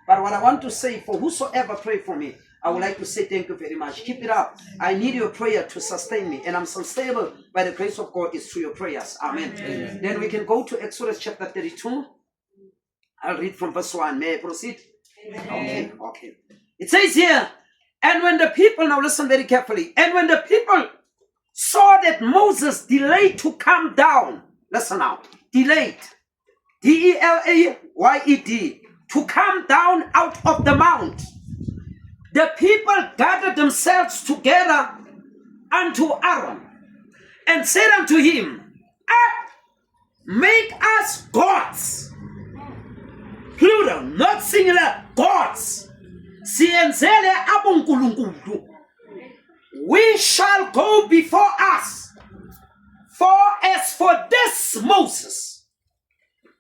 But what I want to say, for whosoever pray for me, I would like to say thank you very much. Keep it up. I need your prayer to sustain me. And I'm sustainable by the grace of God is through your prayers. Amen. Amen. Then we can go to Exodus chapter 32. I'll read from verse 1. May I proceed? Amen. Okay. It says here, and when the people, now listen very carefully, and when the people saw that Moses delayed to come down, listen now, delayed, D-E-L-A-Y-E-D, to come down out of the mount, the people gathered themselves together unto Aaron and said unto him, up, make us gods, plural, not singular, gods. Sienzele abonkulunkulu. We shall go before us. For as for this Moses,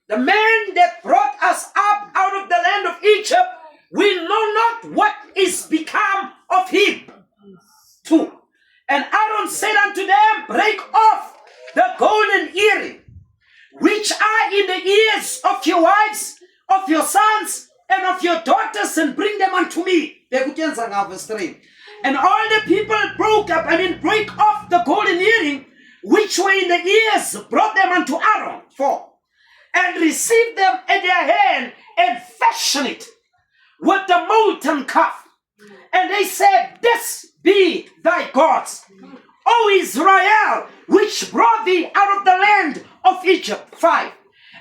the man that brought us up out of the land of Egypt, we know not what is become of him. 2. And Aaron said unto them, break off the golden earring, which are in the ears of your wives, of your sons, and of your daughters, and bring them unto me. Verse 3. And all the people break off the golden earring, which were in the ears, brought them unto Aaron. 4. And received them at their hand, and fashioned it with the molten calf. And they said, this be thy gods, O Israel, which brought thee out of the land of Egypt. 5.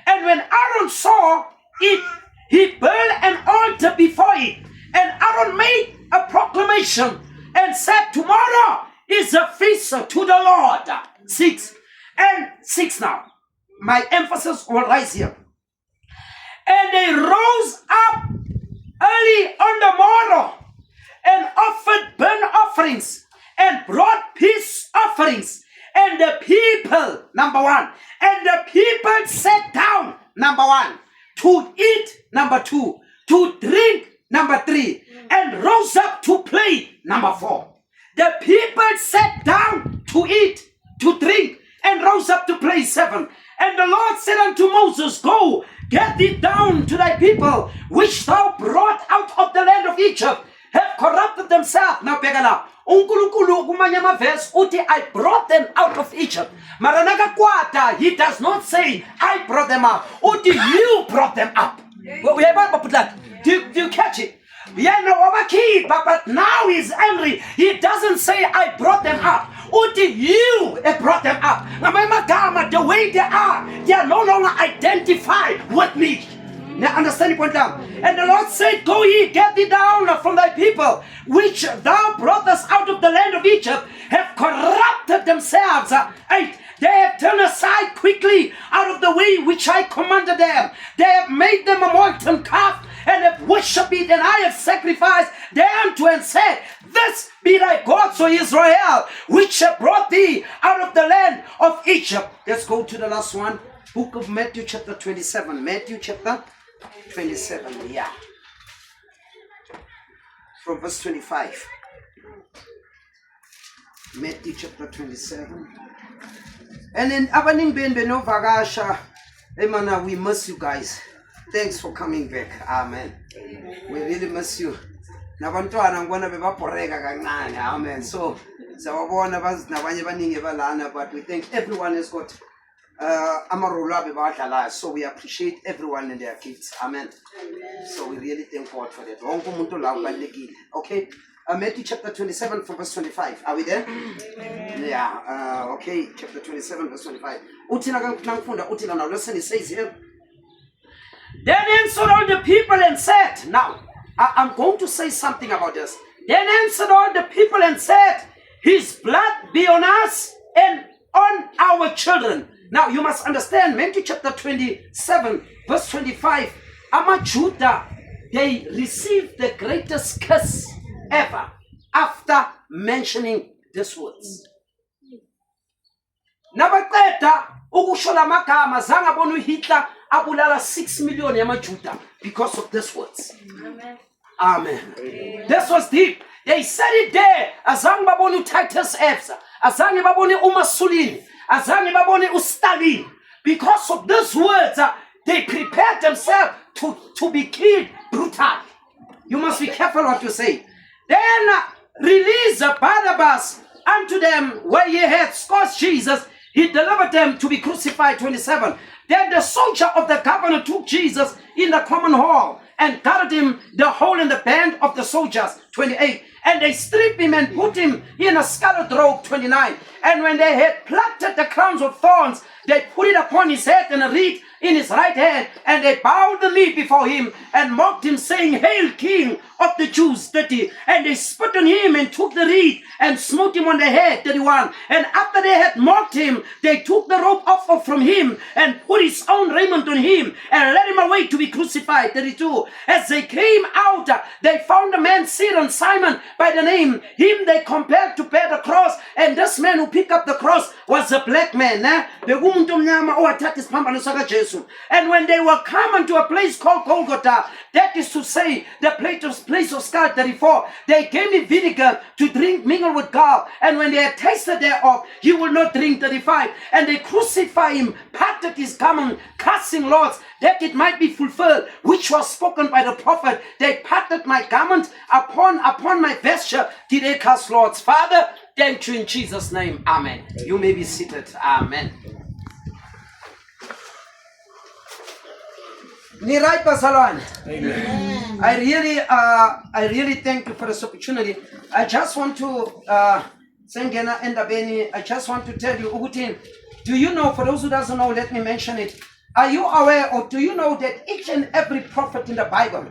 And when Aaron saw it, he built an altar before it. And Aaron made a proclamation and said, tomorrow is a feast to the Lord. 6. And 6 now. My emphasis will rise here. And they rose up early on the morrow and offered burnt offerings and brought peace offerings. And the people, number 1, and the people sat down, number 1, to eat, number 2, to drink, number 3, and rose up to play, number 4. The people sat down to eat, to drink, and rose up to play, 7. And the Lord said unto Moses, go, get thee down to thy people, which thou brought out of the land of Egypt, have corrupted themselves. Now, Begala, uNkulunkulu kumanye amavesi uthi I brought them out of Egypt. Mara nakakwata, he does not say I brought them up. Uthi you brought them up. Do you catch it? Yeah, no, but now he's angry. He doesn't say I brought them up. Uthi you brought them up. The way they are no longer identified with me. Now understand the point now. And the Lord said, go ye, get thee down from thy people, which thou broughtest out of the land of Egypt, have corrupted themselves. 8. They have turned aside quickly out of the way which I commanded them. They have made them a molten calf, and have worshipped it, and I have sacrificed thereunto, and said, this be thy God, O Israel, which have brought thee out of the land of Egypt. Let's go to the last one. Book of Matthew chapter 27. Matthew chapter 27, yeah. From verse 25. Matthew chapter 27. And then Abaning Ben Beno Vagasha. Emana, we miss you guys. Thanks for coming back. Amen. We really miss you. Nabantwana ngibona bebaporeka kancane. Amen. So sawabona nabanye baningi balana, but we think everyone has got amarolo abebadlalayo. So we appreciate everyone and their kids. Amen. So we really thank God for that. Wonke umuntu la ubalekile. Okay. Matthew chapter 27 from verse 25. Are we there? Yeah. Okay. Chapter 27 verse 25. Utina now listen, it says here. Then answered all the people and said, now, I'm going to say something about this. Then answered all the people and said, his blood be on us and on our children. Now, you must understand, Matthew chapter 27, verse 25, Judah, they received the greatest curse ever after mentioning these words. Nabaqeda ukushola amagama zanga bona uHitler abulala 6 million yamaJuda because of these words. Amen. Amen. This was deep. They said it there. Azange babone uTitus F. Azange babone uMussolini. Azange babone uStalin. Because of these words, they prepared themselves to be killed brutally. You must be careful what you say. Then release Barnabas unto them where he had scourged Jesus. He delivered them to be crucified. 27. Then the soldier of the governor took Jesus in the common hall and carried him the whole in the band of the soldiers. 28. And they stripped him and put him in a scarlet robe. 29. And when they had plaited the crowns of thorns, they put it upon his head and a reed in his right hand, and they bowed the knee before him and mocked him, saying, Hail, King of the Jews. 30. And they spit on him and took the reed and smote him on the head. 31. And after they had mocked him, they took the robe off from him and put his own raiment on him and led him away to be crucified. 32. As they came out, they found a man seated, Simon by the name. Him they compelled to bear the cross, and this man who picked up the cross was a black man. And when they were come unto a place called Golgotha, that is to say, the place of skull. 34, they gave him vinegar to drink mingled with gall, and when they had tasted thereof, he will not drink. 35, and they crucified him, parted his garment, casting lots, that it might be fulfilled, which was spoken by the prophet. They parted my garment, upon my vesture did they cast lots. Father, thank you in Jesus' name. Amen. You may be seated. Amen. Amen. I really thank you for this opportunity. I just want to I just want to tell you, Ugutin, do you know, for those who doesn't know, let me mention it. Are you aware, or do you know that each and every prophet in the Bible,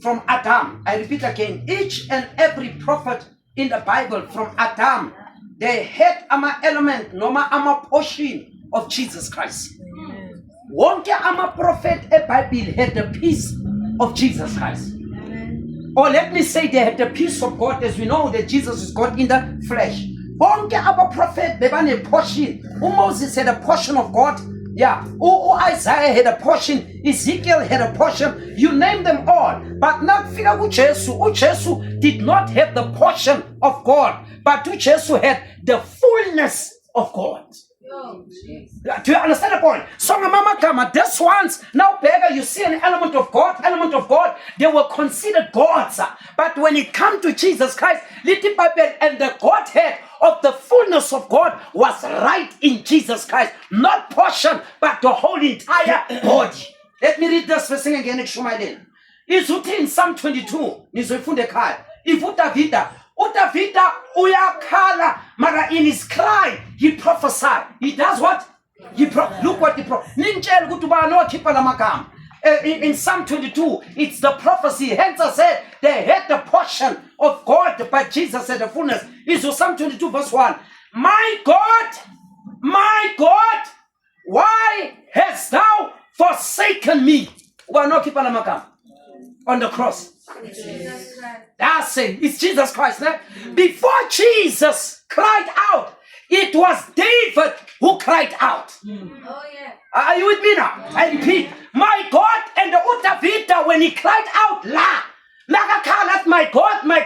from Adam, I repeat again, each and every prophet in the Bible from Adam, they had ama element, noma ama portion of Jesus Christ. Wonke ama prophet e Bible had the peace of Jesus Christ. Or let me say they had the peace of God, as we know that Jesus is God in the flesh. Wonke ama prophet bebane portion. Moses had a portion of God. Yeah. Isaiah had a portion. Ezekiel had a portion. You name them all. But not fika uJesu. uJesu did not have the portion of God, but uJesu had the fullness of God. Do you understand the point? So mama kama this ones now beggar, you see an element of God, they were considered gods. But when it comes to Jesus Christ, little Bible and the Godhead of the fullness of God was right in Jesus Christ, not portion, but the whole entire body. Let me read this verse again. It's in Psalm 22. If Udavida uyakhala, mara in his cry, he prophesied. He does what? Look what he prophesied. In Psalm 22, it's the prophecy. Hence I said they had the portion of God, but Jesus said the fullness. It's Psalm 22 verse 1. My God, why hast thou forsaken me? On the cross. That's it. It's Jesus Christ. Right? Before Jesus cried out, it was David who cried out. Oh, yeah. Are you with me now? I repeat, my God, and the Utavita, when he cried out, my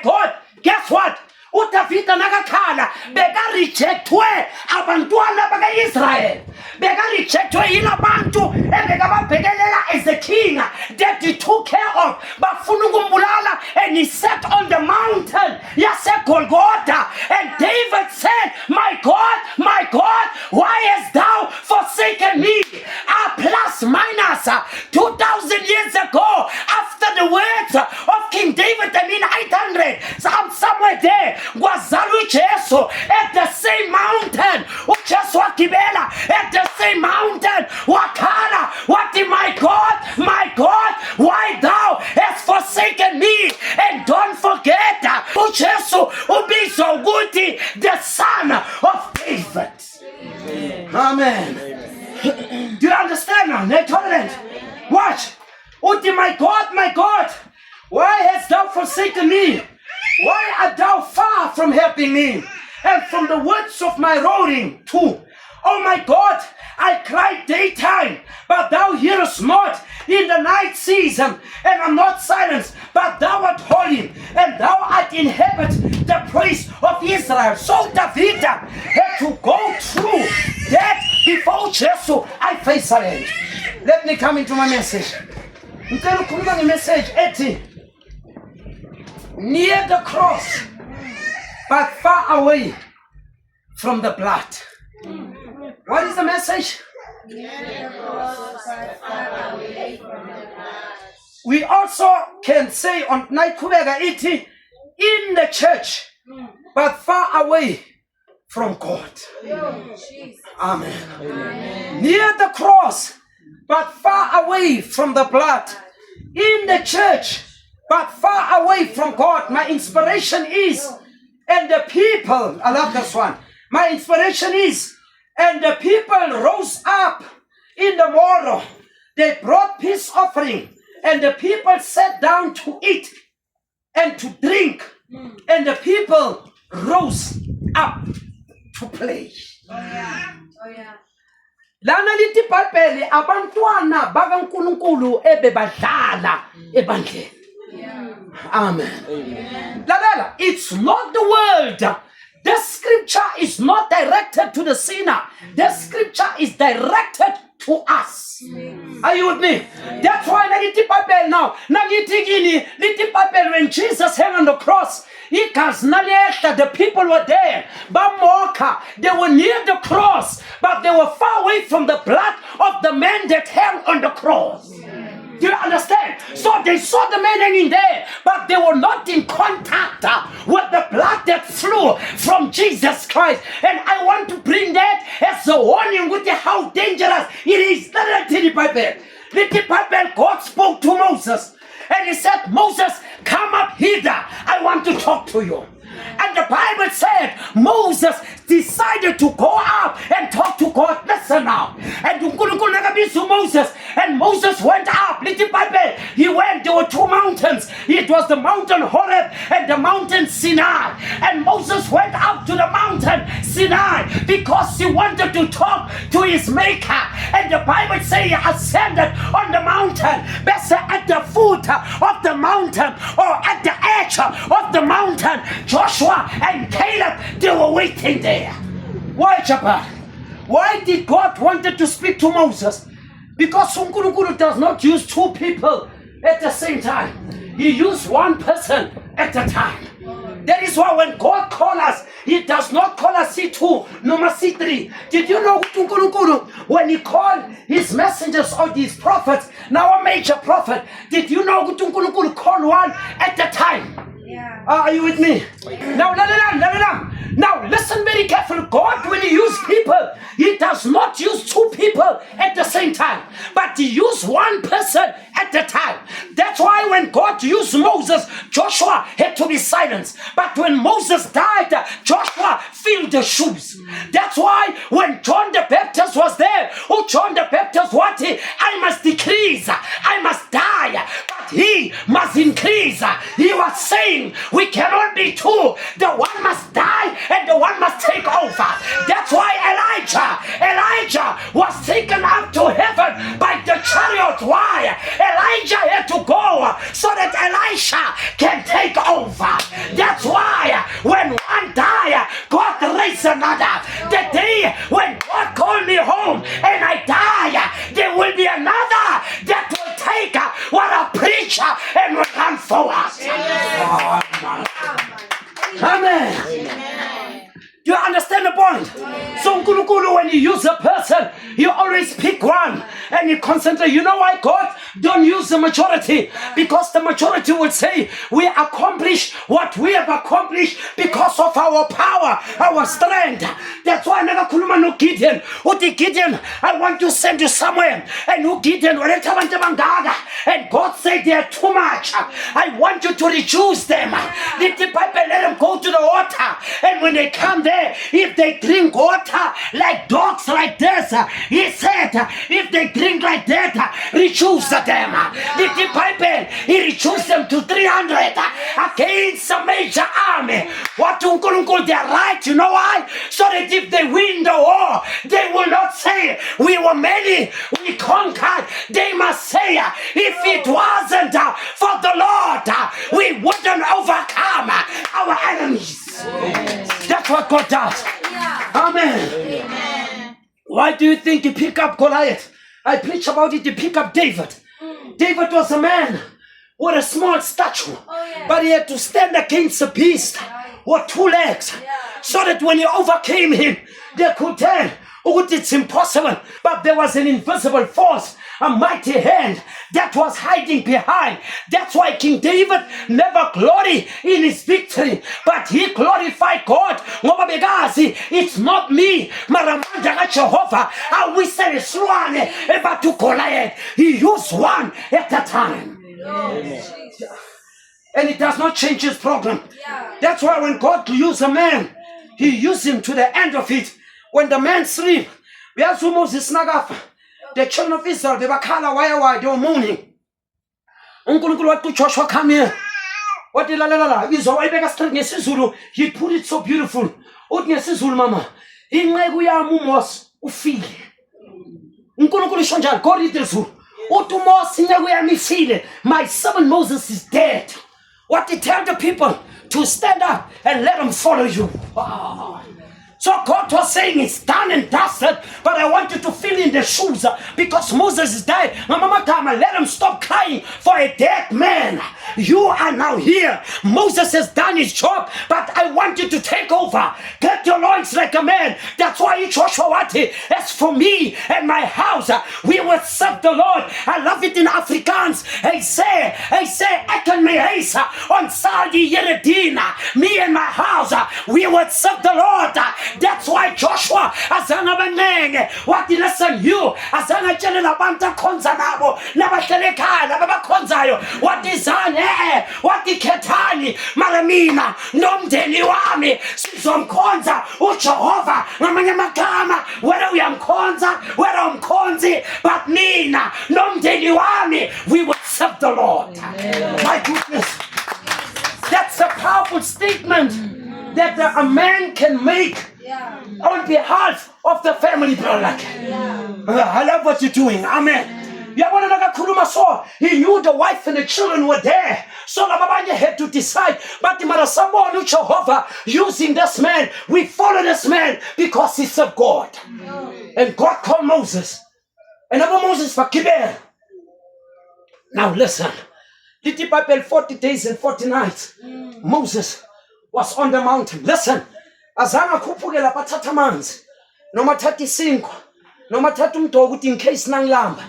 God, guess what? Utavita nakakhala beka rejectwe abantwana baka Israel, beka rejectwe ilabantu ebeka babhekelela as a king that he took care of, bafuna ukumbulala, and he sat on the mountain yase Golgotha, and David said, my God, why hast thou forsaken me? Plus minus 2,000 years ago, after the words of King David, 800, somewhere there, Wazalu Jesu at the same mountain, Jesu Akibela at the same mountain, Wakala, my God, why thou hast forsaken me? And don't forget, Jesu Ubizoguti, the son of David. Amen. Do you understand now? Tolerant. Watch. Uti, my God, why hast thou forsaken me? Why art thou far from helping me? And from the words of my roaring too. Oh my God, I cried daytime, but thou hearest not, in the night season, and I'm not silenced, but thou art holy, and thou art inhabit the praise of Israel. So David had to go through that before Jesus. I face challenge. Let me come into my message. I'm going to come on the message 80. near the cross, but far away from the blood. What is the message? We also can say on Naikubega iti in the church, but far away from God. Amen. Near the cross, but far away from the blood. In the church, but far away from God. My inspiration is, and the people, I love this one. My inspiration is, and the people rose up in the morrow. They brought peace offering, and the people sat down to eat and to drink, and the people rose up to play. Lana lithi iBhayibheli abantwana bakaNkulunkulu ebebadlala ebandleni. Amen. Lalela, it's not the world. The scripture is not directed to the sinner. The scripture is directed to us. Are you with me? That's why lithi iBhayibheli now. Nakithi kini lithi iBhayibheli when Jesus hung on the cross. The people were there. Bamoka, they were near the cross, but they were far away from the blood of the man that hung on the cross. Do you understand? So they saw the man hanging there, but they were not in contact with the blood that flew from Jesus Christ. And I want to bring that as a warning with how dangerous it is. God spoke to Moses. And he said, Moses, come up hither. I want to talk to you. And the Bible said Moses decided to go up and talk to God. Listen now. And Moses, and Moses went up. He went, there were two mountains. It was the mountain Horeb and the mountain Sinai. And Moses went up to the mountain Sinai because he wanted to talk to his maker. And the Bible says he ascended on the mountain. Better at the foot of the mountain or at the edge of the mountain. Joshua and Caleb, they were waiting there. Why, Chapa? Why did God wanted to speak to Moses? Because Unkulunkulu does not use two people at the same time. He used one person at a time. That is why when God calls us, He does not call us C2, nor C3. Did you know Unkulunkulu, when He called His messengers or His prophets, now a major prophet, did you know Unkulunkulu called one at a time? Yeah. Are you with me? Now listen very carefully. God, when He uses people, He does not use two people at the same time, but He uses one person at a time. That's why when God used Moses, Joshua had to be silenced. But when Moses died, Joshua filled the shoes. That's why when John the Baptist was there, John the Baptist wanted, I must decrease, I must die, but he must increase. He was saying, we cannot be two. The one must die and the one must take over. That's why Elijah was taken up to heaven by the chariot. Why? Elijah had to go so that Elisha can take over. That's why when one died, God raised another. The day when God called me home and I die, there will be another that will take what I preach and will run forward. Amen. Do you understand the point? So Unkulunkulu, when you use a person, you always pick one and you concentrate. You know why God don't use the majority? Because the majority will say, we accomplish what we have accomplished because of our power, our strength. That's why I never kuluma no Gideon. Gideon, I want to send you somewhere. And who Gideon, and God said they are too much. I want you to reduce them. Let them go to the water. And when they come there, if they drink water like dogs like this, He said, if they drink like that, reduce them. The Bible, He reduced them to 300 against a major army. What Unkulunkulu, they're right. You know why? So that if they win the war, they will not say, we were many, we conquered. They must say, if it wasn't for the Lord, we wouldn't overcome our enemies. That's what God does. Yeah. Amen. Amen. Why do you think He picked up Goliath? I preach about it. He picked up David. David was a man with a small stature, yeah. but he had to stand against a beast with 2 legs, so that when he overcame him, they could tell, oh, it's impossible. But there was an invisible force, a mighty hand that was hiding behind. That's why King David never gloried in his victory, but he glorified God. Ngoba bekazi, it's not me, maramandla kaJehova awisele isilwane ebathu Goliath. He used one at a time. And it does not change his program. That's why when God uses a man, he used him to the end of it. When the man sleep, Moses nagafa. The children of Israel, they were color, why, they were mourning. Uncle, what to Joshua come here? What did la he put it so beautiful. Mama. Mos ufile. Uncle Shonja, God it is. My son Moses is dead. What did tell the people? To stand up and let them follow you. Wow. So God was saying it's done and dusted, but I want you to fill in the shoes because Moses is dead. Mama Kama, let him stop crying for a dead man. You are now here. Moses has done his job, but I want you to take over. Get your loins like a man. That's why Joshua Wati, as for me and my house, we will serve the Lord. I love it in Afrikaans. I say, I can me on Saudi Yeredina. Me and my house, we will serve the Lord. That's why Joshua azanga banenge wathi listen you azanga tshela abantu akhonza nabo nabahlele ekhaya nabakhonzayo wathi zane wathi khethani mara mina nomndeni wami sizomkhonza uJehova ngamanye amagama wena uyamkhonza wena umkhonzi but mina nomndeni wami we will serve the Lord. My goodness, that's a powerful statement that a man can make on behalf of the family bloodline. I love what you're doing. Amen. He knew the wife and the children were there. So Babanya had to decide. But someone Jehovah using this man, we follow this man because he served God. And God called Moses. And Moses for Kiber. Now listen. The Bible 40 days and 40 nights. Moses was on the mountain. Listen. Azanga khuphukela bathatha amanzi noma thatha isinkwa noma thatha umdoko ukuthi in case nangilamba.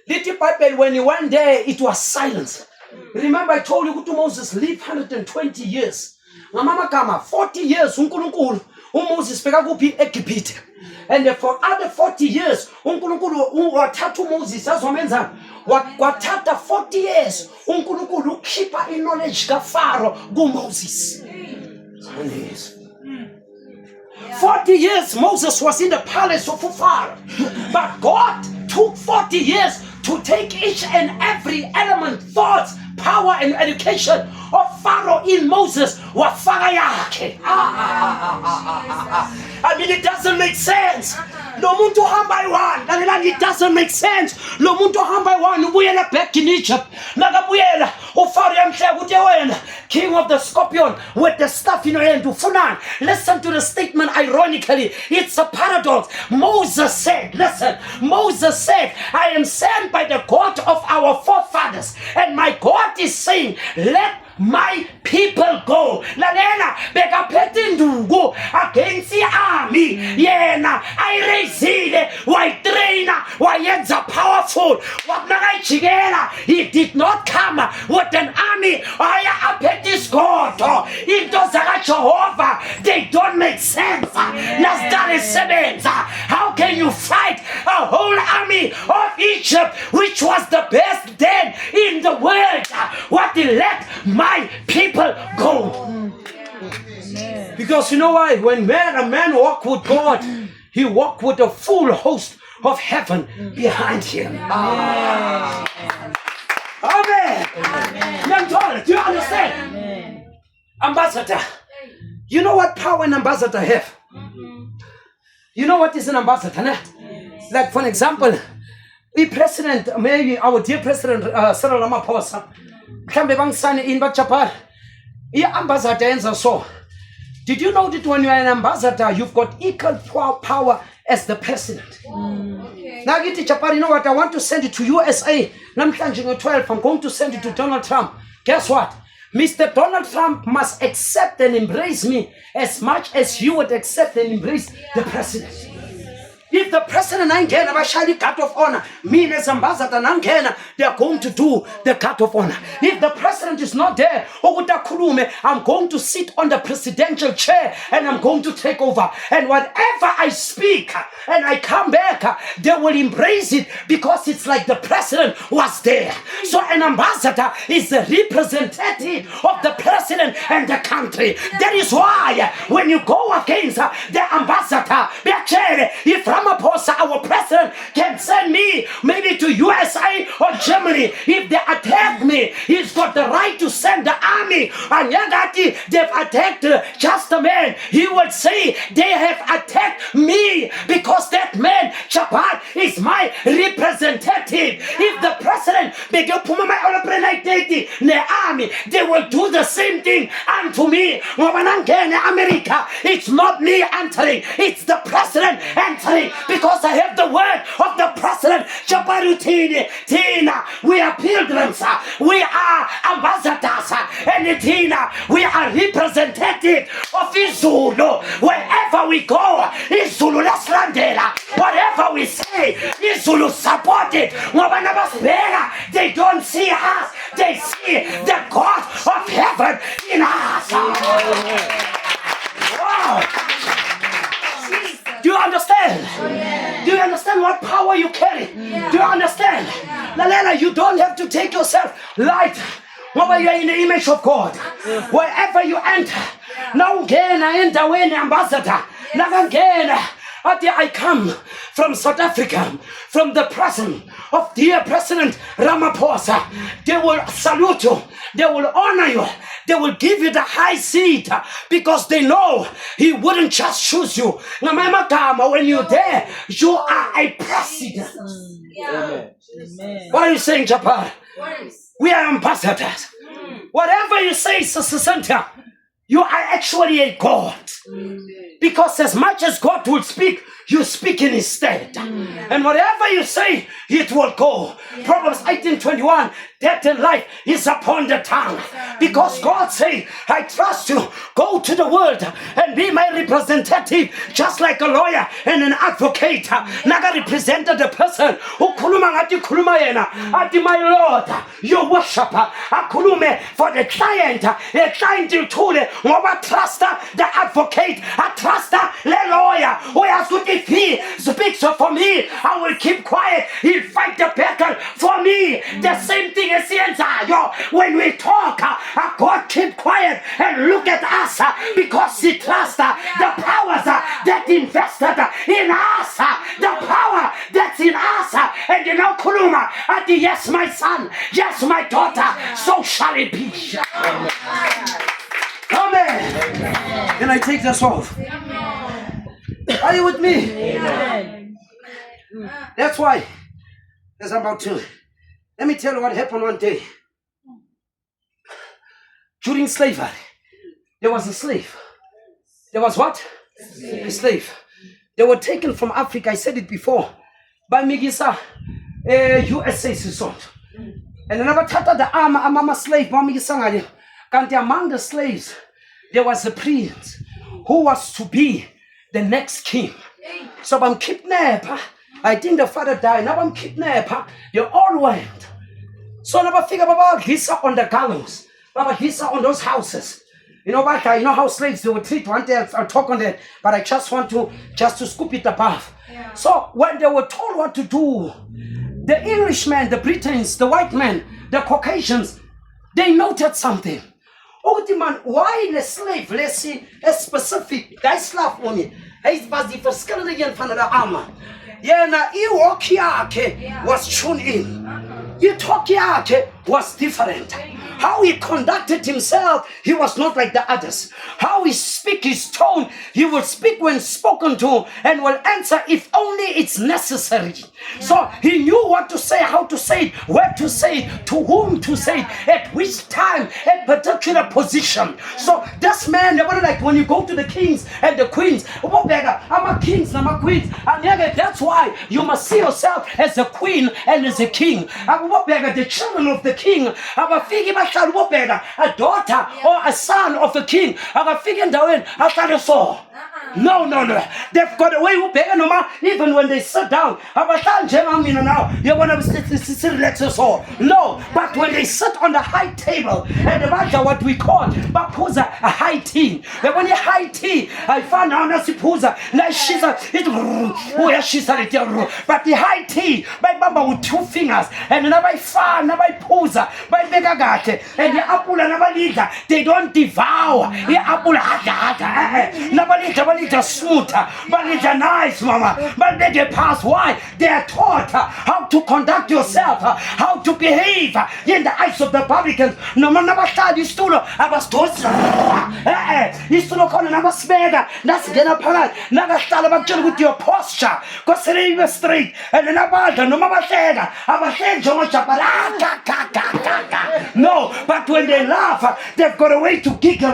Lithi Bible when he went there it was silence. Remember I told you ukuthi Moses lived 120 years. Ngamama gama 40 years uNkulunkulu uMoses beka kuphi eGibhithe. And for other 40 years uNkulunkulu wathatha uMoses azomenza wathatha 40 years uNkulunkulu ukhipha iknowledge kaFaro kuMoses. 40 years Moses was in the palace of Pharaoh, but God took 40 years to take each and every element, thoughts, power and education of Pharaoh in Moses. Wafaka yake. I mean it doesn't make sense. Lo muntu hamba one. It doesn't make sense. Lo muntu hamba one ubuyela back in Egypt. Nakabuyela uFaro yamhleka uthi wena king of the scorpion with the staff in your hand ufunani. Listen to the statement ironically. It's a paradox. Moses said, listen, Moses said, I am sent by the God of our forefathers and my God is saying, let my people go. Lalela bekaphethe induku against army yena ayirezile wayitraina wayenza powerful wakunakayijikela. He did not come with an army aya aphethe isigodo into zakaJehova they don't make sense. Nasdale sebenza. How can you fight a whole army of Egypt which was the best then in the world? What he let my people go. Because you know why? When a man walk with God, he walk with a full host of heaven behind him. Amen. Amen. Do you understand? Amen. Ambassador. You know what power an ambassador have? You know what is an ambassador? Né? Like for example, the president, maybe our dear president Cyril Ramaphosa, mhlambe bangisane in baJapan. Ambassador yenza so. Did you know that when you are an ambassador, you've got equal power as the president. Now, Japan, you know what? I want to send it to USA. Namhlanje 12, I'm going to send it to Donald Trump. Guess what? Mr. Donald Trump must accept and embrace me as much as you would accept and embrace the president. If the president angena bashaya guard of honor, me as ambassador nangena, they are going to do the guard of honor. If the president is not there, I'm going to sit on the presidential chair and I'm going to take over. And whatever I speak and I come back, they will embrace it because it's like the president was there. So an ambassador is the representative of the president and the country. That is why when you go against the ambassador, if Ramaphosa, our president, can send me maybe to USA or Germany. If they attack me, he's got the right to send the army. And Yagati, they've attacked just a man. He would say they have attacked me because that man, Chapat, is my representative. If the president, the army, they will do the same thing unto me. America, it's not me entering, it's the president entering. Because I have the word of the president. Tina, we are pilgrims, we are ambassadors, and Tina, we are representative of Izulu. Wherever we go, Izulu laslandela. Whatever we say, Izulu support it. They don't see us, they see the God of heaven in us. Wow. Do you understand? Do you understand what power you carry? Do you understand? Lalela, you don't have to take yourself light. While you are in the image of God. Wherever you enter. Now again, I enter when ambassador. Now again, I come from South Africa, from the presence of dear President Ramaphosa. They will salute you. They will honor you. They will give you the high seat because they know he wouldn't just choose you. When you're there, you are a president. Amen. What are you saying, Japan? We are ambassadors. Whatever you say, Sister Cynthia, you are actually a God. Because as much as God will speak, you speak in his stead. And whatever you say, it will go. Proverbs 18:21, death and life is upon the tongue. Because God said, I trust you. Go to the world and be my representative, just like a lawyer and an advocate. Naga represented the person who ati my Lord, your worshiper. Akulume for the client. The client you told ngoba trust the advocate. I trust the lawyer. Who has to if he speaks for me, I will keep quiet. He'll fight the battle for me. The same thing as the answer. When we talk, God keep quiet and look at us because he trusts the powers that invested in us, the power that's in us. And you know, Kuluma, yes, my son, yes, my daughter, so shall it be. Amen. Can I take this off? Are you with me? Amen. That's why there's about two. Let me tell you what happened one day. During slavery, there was a slave. There was what? A slave. They were taken from Africa, I said it before, by Migisa, USA Sisot. And another tata the Mama slave, Mama among the slaves, there was a prince who was to be the next king. So I'm kidnapped. I think the father died. Now I'm kidnapped. They all went. So never figure about Gisa on the gallows. Baba Gisa on those houses. You know what? You know how slaves they would treat one day. I'll talk on that. But I just want to scoop it above. Yeah. So when they were told what to do, the Englishmen, the Britons, the white men, the Caucasians, they noted something. Oh, the man, why the slave? Let's see a specific guy slave on it. Hij was die verschillende van de armen. Ja, na iwok yake was tuned in. You talk yake was different. How he conducted himself, he was not like the others. How he speak, his tone, he will speak when spoken to and will answer if only it's necessary. So he knew what to say, how to say it, where to say it, to whom to say it, at which time, at particular position. So this man, they were like when you go to the kings and the queens, I'm a kings, I'm a queens. And that's why you must see yourself as a queen and as a king. The children of the king, a daughter or a son of the king. No. They've got a way even when they sit down. You want to sit relax so. No, but when they sit on the high table and the what we call a high tea. When you high tea, I found out she's but the high tea by Baba with 2 fingers and by far, by puza, by begagate, and the apple and they don't devour the apple. Nobody smooth, but it's nice, mama. But they pass. Why? They are taught how to conduct yourself, how to behave in the eyes of the publicans. No man never started stool. I was told, you still call another smega. That's gonna parat. Never start about with your posture. Because they were straight and then about no mama said, I was saying so much about no, but when they laugh, they've got a way to giggle.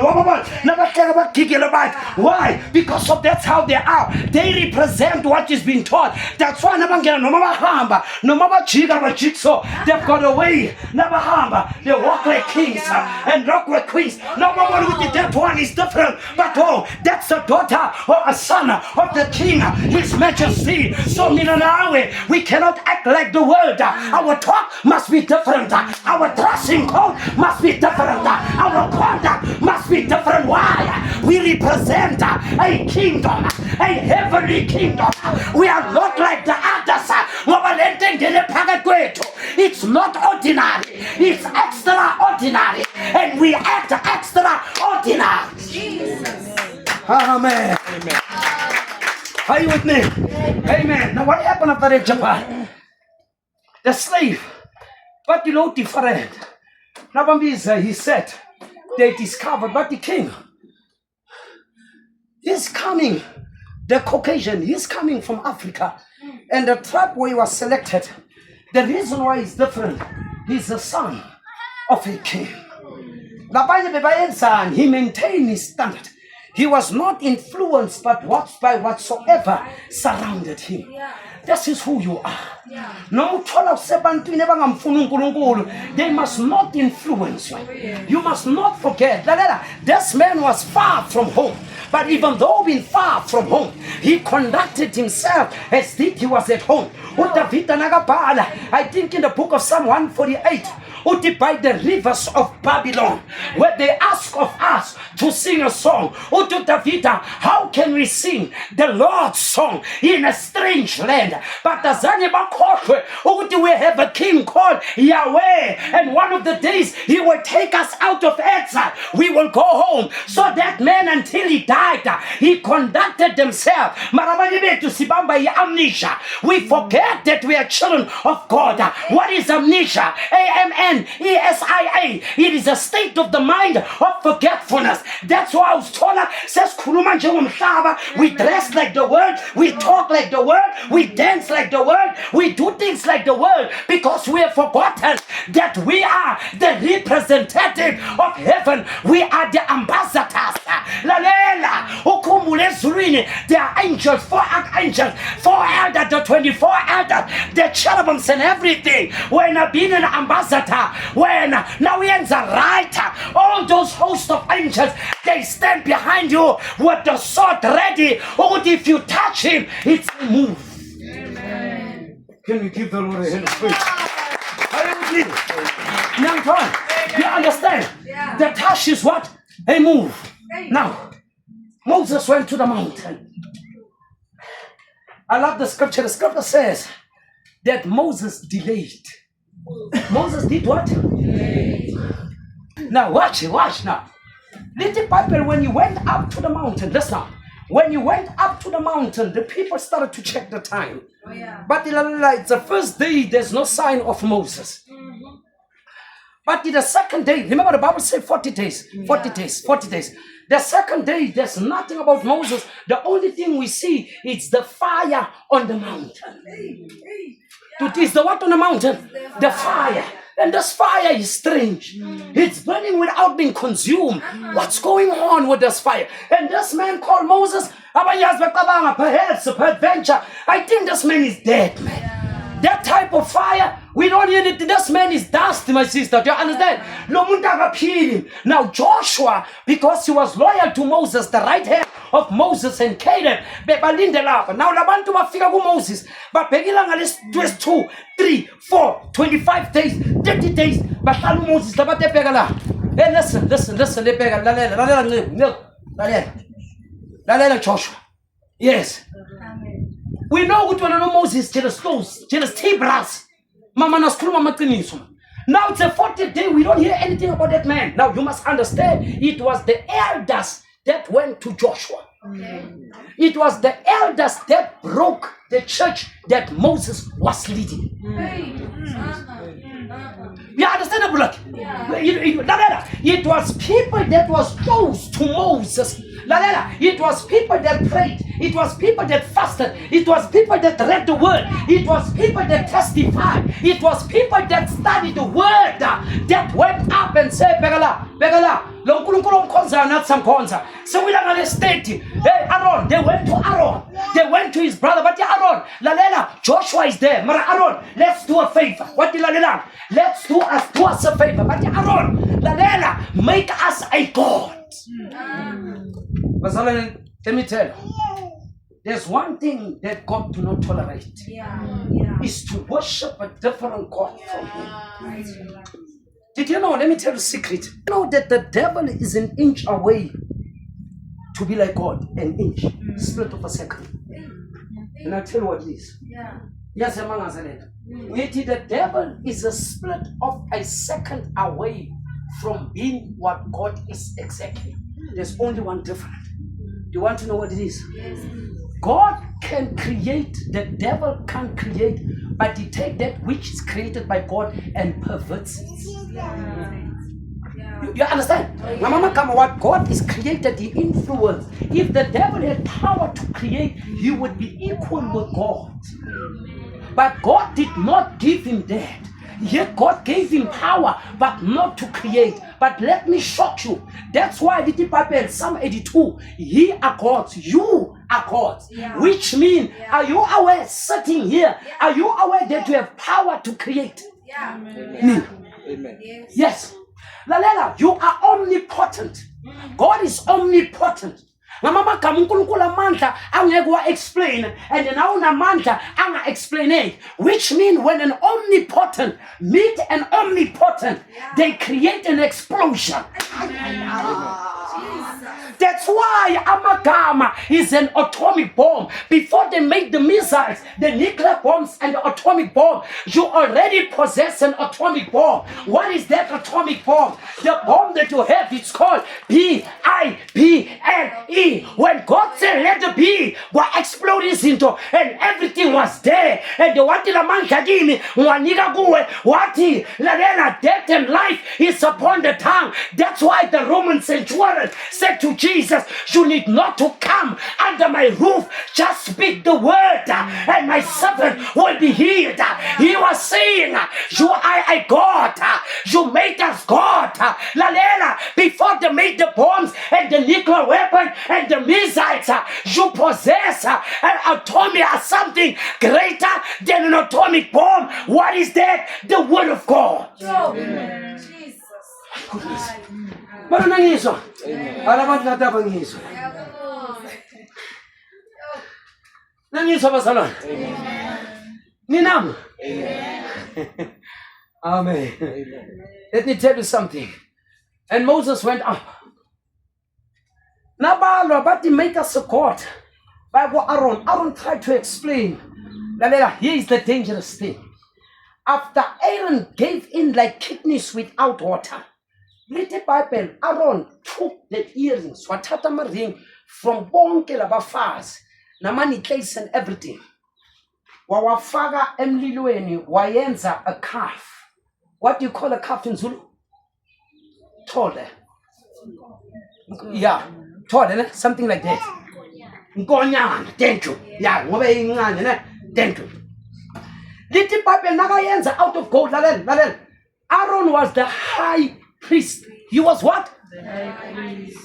Never care about giggle about. Why? Because of that's how they are. They represent what is being taught. That's why never get no mama hamba, no mama chiga but jigsaw. They've got a way, never hamba. They walk like kings and rock like queens. No mama with the that one is different. But oh, that's a daughter or a son of the king, his majesty. So Minanawe, we cannot act like the world. Our talk must be different. Our dressing code must be different. Our conduct must be different. Why? We represent a kingdom, a heavenly kingdom. We are not like the others. It's not ordinary, it's extraordinary, and we act extraordinary. Jesus. Amen. Amen. Are you with me? Amen. Now what happened after that, Japan? The slave, but different. Nabambiza, he said, they discovered, but the king, he's coming, the Caucasian, he's coming from Africa. And the tribe where he was selected, the reason why he's different, he's the son of a king. He maintained his standard. He was not influenced but watched by whatsoever surrounded him. This is who you are. They must not influence you. You must not forget that this man was far from home. But even though being far from home, he conducted himself as if he was at home. I think in the book of Psalm 148, by the rivers of Babylon, where they ask of us to sing a song. How can we sing the Lord's song in a strange land? But we have a king called Yahweh, and one of the days he will take us out of exile. We will go home. So that man, until he died, he conducted himself. We forget that we are children of God. What is amnesia? AMNESIA. It is a state of the mind of forgetfulness. That's why I was told says we dress like the world, we talk like the world, we dance like the world, we do things like the world, because we have forgotten that we are the representative of heaven. We are the ambassadors. There are angels, 4 archangels, 4 elders, the 24 elders, the cherubims and everything. When being an ambassador, when now we are right, all those hosts of angels, they stand behind you with the sword ready. Or if you touch him, it's a move. Amen. Can we give the Lord a hand of praise? Are you with me? Young John, you understand? Yeah. The touch is what? A move. Now, Moses went to the mountain. I love the scripture. The scripture says that Moses delayed. Moses did what? Delayed. Now watch now. Little Bible, when you went up to the mountain, listen now. When you went up to the mountain, the people started to check the time. Oh, yeah. But it's the first day, there's no sign of Moses. Mm-hmm. But the second day, remember the Bible said 40 days, 40 days, 40 days. The second day, there's nothing about Moses. The only thing we see is the fire on the mountain. It is the what on the mountain? The fire. And this fire is strange. It's burning without being consumed. What's going on with this fire? And this man called Moses, perhaps peradventure, I think this man is dead, man. That type of fire, we don't need it. This man is dust, my sister. Do you understand? No muntu akaphili him. Now Joshua, because he was loyal to Moses, the right hand of Moses and Caleb, bebalinde lapha. Now labantu bafika kuMoses, babhekela ngales 2, 3, 4, 25 days, 30 days, bahlala uMoses labatebheka la. Hey, listen, lebheka, lalela Joshua. Yes. We know what one of Moses jealous close, jealous T-brass. Mama naskhuluma amaqiniso. Now it's a 40th day. We don't hear anything about that man. Now you must understand, it was the elders that went to Joshua. Okay. It was the elders that broke the church that Moses was leading. You understand, Abulak? It was people that was close to Moses. It was people that prayed. It was people that fasted. It was people that read the word. It was people that testified. It was people that studied the word that went up and said, Begala, lo nkulunkulu omkhonzayo nathi samkhonza. Sewila ngale state. Hey, Aaron, they went to Aaron. They went to his brother. But Aaron, lalela, Joshua is there. Mara Aaron, let's do a favor. What did lalela? Let's do us a favor. But Aaron, lalela, make us a god. Let me tell you, there's one thing that God do not tolerate. Is to worship a different God from him. Did you know? Let me tell you a secret. You know that the devil is an inch away to be like God, an inch, split of a second. And I'll tell you what it is. Yes, the devil is a split of a second away from being what God is exactly. There's only one difference. Do you want to know what it is? Yes. God can create, the devil can't create, but he takes that which is created by God and perverts it. You understand? Now, what God is created, he influence. If the devil had power to create, he would be equal with God. But God did not give him that. Yet God gave him power, but not to create. But let me shock you. That's why the Bible, Psalm 82, ye are gods, you are gods. Which means, are you aware, sitting here, are you aware that you have power to create? Amen. Yes. Lalela, you are omnipotent. God is omnipotent. Mama kamunkulunkulu amandla angeke explain, and now unamandla anga explain. Which means when an omnipotent meet an omnipotent, they create an explosion. That's why Amagama is an atomic bomb. Before they make the missiles, the nuclear bombs and the atomic bomb, you already possess an atomic bomb. What is that atomic bomb? The bomb that you have, it's called Bible. When God said, let the be, what exploded into, and everything was there. And the what la man kadimi, wanika guwe, wati, la death and life is upon the tongue. That's why the Roman centurion said to Jesus, you need not to come under my roof, just speak the word and my servant will be healed. He was saying, you are a God, you made us God. Before they made the bombs and the nuclear weapon and the missiles, you possess an atomic or something greater than an atomic bomb. What is that? The word of God. Amen. Jesus. Goodness. Pero nangiso. Alamat na tapang ngiso. Nangiso ba salon? Ninam. Amen. Let me tell you something. And Moses went up. Nabalo, but he made us a God. By what Aaron tried to explain. Here is the dangerous thing. After Aaron gave in like kidneys without water, little Bible, Aaron took the earrings, watata ring from bonke labafaz, namani case and everything. Wawafaga emlilweni wayenza a calf. What do you call a calf in Zulu? Thole. Yeah, Thole, something like that. Nkonyana, thank you. Yeah, ngoba incane ne, thank you. Lithi iBhayibheli nakayenza out of gold, lalela. Aaron was the high priest. He was what? The high priest.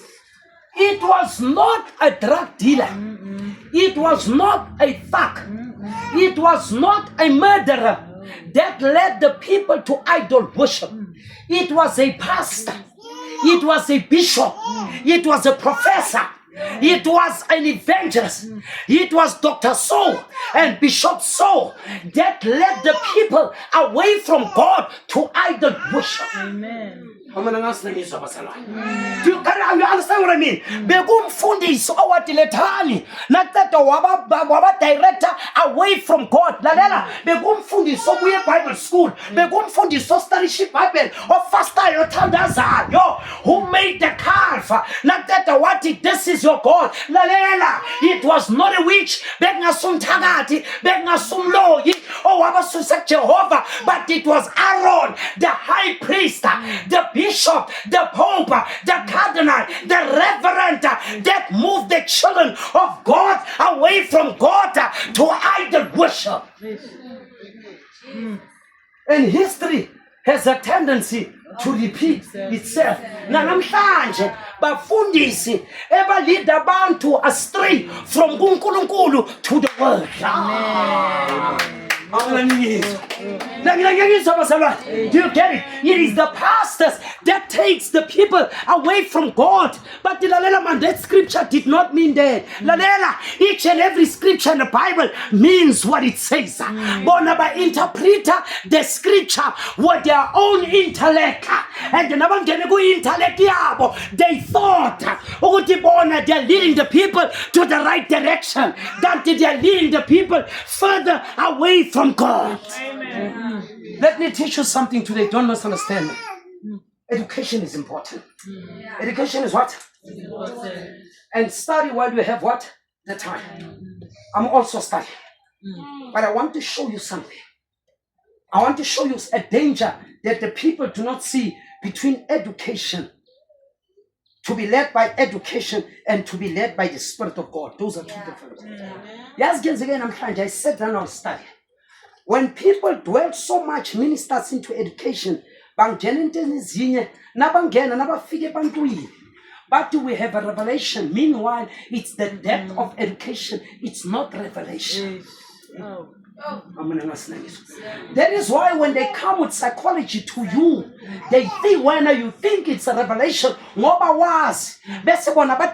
It was not a drug dealer. It was not a thug. It was not a murderer that led the people to idol worship. It was a pastor. It was a bishop. It was a professor. It was an evangelist. It was Dr. So and Bishop So that led the people away from God to idol worship. Amen. Do you understand what I mean? Bekumfundisi owadilethani natata waba director away from God. Lalela bekumfundisi obuye Bible school. Bekumfundisi ostudyship Bible ofastayo thandazayo who made the calf. Natata wathi this is your God. Lalela it was not a witch. Bekungasumthakathi bekungasumloyi owabasusa Jehovah, but it was Aaron, the high priest, the bishop, the pope, the cardinal, the reverend that moved the children of God away from God to idol worship. And history has a tendency to repeat itself. Namhlanje bafundisi ebalida abantu astray from kuNkulunkulu to the world. Do you get it? It is the pastors that takes the people away from God. But that scripture did not mean that. Each and every scripture in the Bible means what it says. Bonaba interpreter the scripture with their own intellect. And they thought they are leading the people to the right direction. That they are leading the people further away from God. Amen. Let me teach you something today. Don't misunderstand me. Education is important. Education is what? And study while you have what? The time. I'm also studying. But I want to show you something. I want to show you a danger that the people do not see between education, to be led by education, and to be led by the Spirit of God. Those are two different things. Yes, again, I sat down and studied. When people dwell so much, ministers into education, but we have a revelation. Meanwhile, it's the depth of education. It's not revelation. That is why when they come with psychology to you, they think when you think it's a revelation,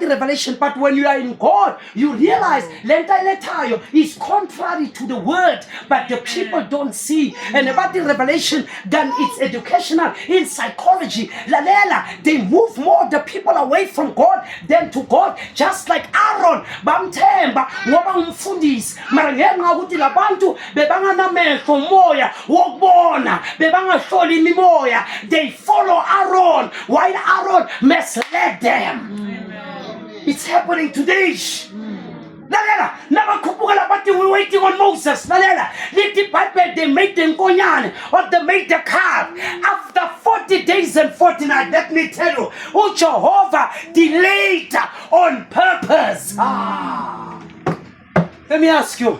revelation, but when you are in God, you realize is contrary to the word, but the people don't see. And about the revelation, then it's educational in psychology. They move more the people away from God than to God, just like Aaron. They follow Aaron while Aaron misled them. It's happening today. We're waiting on Moses. They made the nkonyane or they made the calf. After 40 days and 40 nights, let me tell you, Jehovah delayed on purpose. Let me ask you,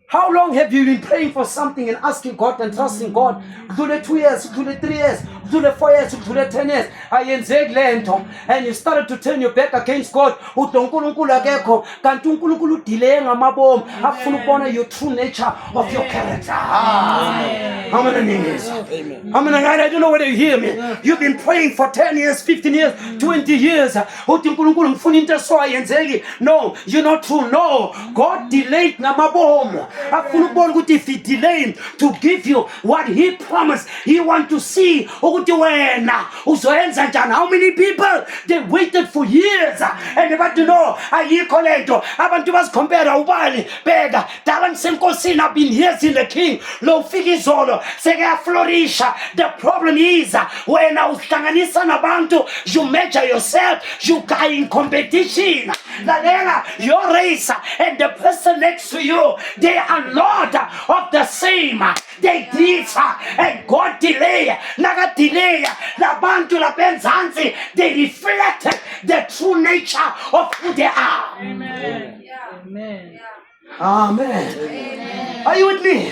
how long have you been praying for something and asking God and trusting God? Do the 2 years, do the 3 years, do the 4 years, do the 10 years. And you started to turn your back against God. Your true nature of your character. How many names? How many? I don't know whether you hear me. You've been praying for 10 years, 15 years, 20 years. No, you're not true. No, God delayed if he delayed to give you what he promised, he wants to see how many people they waited for years and they want to know abantu bazikhompera ubani bega dala ngisenkosini I've been years in the king lo ufika izolo sekuyaflorisha. The problem is wena uhlanganisa nabantu, you measure yourself, you are in competition. Your race and the person next to you, they are not of the same they differ, and God delay, naga delay, labantu lapenzansi, they reflected the true nature of who they are. Amen. Yeah. Amen. Amen. Are you with me?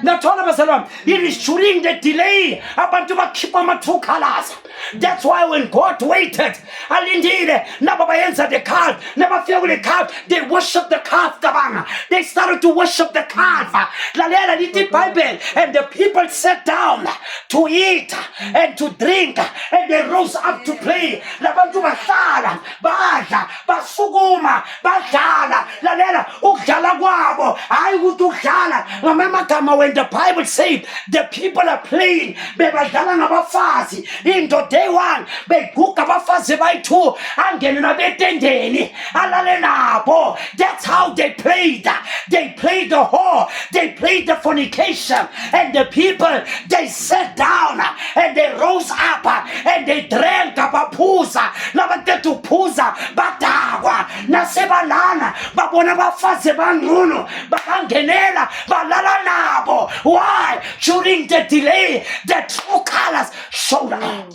Now, it is during the delay abantu bakhipha ama-true colors. That's why when God waited, alindile nababayenza the calf, nabafika kule calf, they worship the calf kabanga. They started to worship the calf. Lalela lithi Bible, and the people sat down to eat and to drink, and they rose up to play. Labantu bahlala, badla, basukuma, badlala. Lalela ukudlala kwabo, hayi ukuthi ukudlala ngamagama. When the Bible says the people are playing, bebadlala ngabafazi, into day one, beguga abafazi bayi-2, angene nabetendeni, alale nabo. That's how they played. They played the whore, they played the fornication, and the people, they sat down and they rose up and they drank baphuza, nabatethe uphuza badakwa, nasebalana babona abafazi bangcono, babangenela balala nabo. Why? During the delay, the true colors showed up.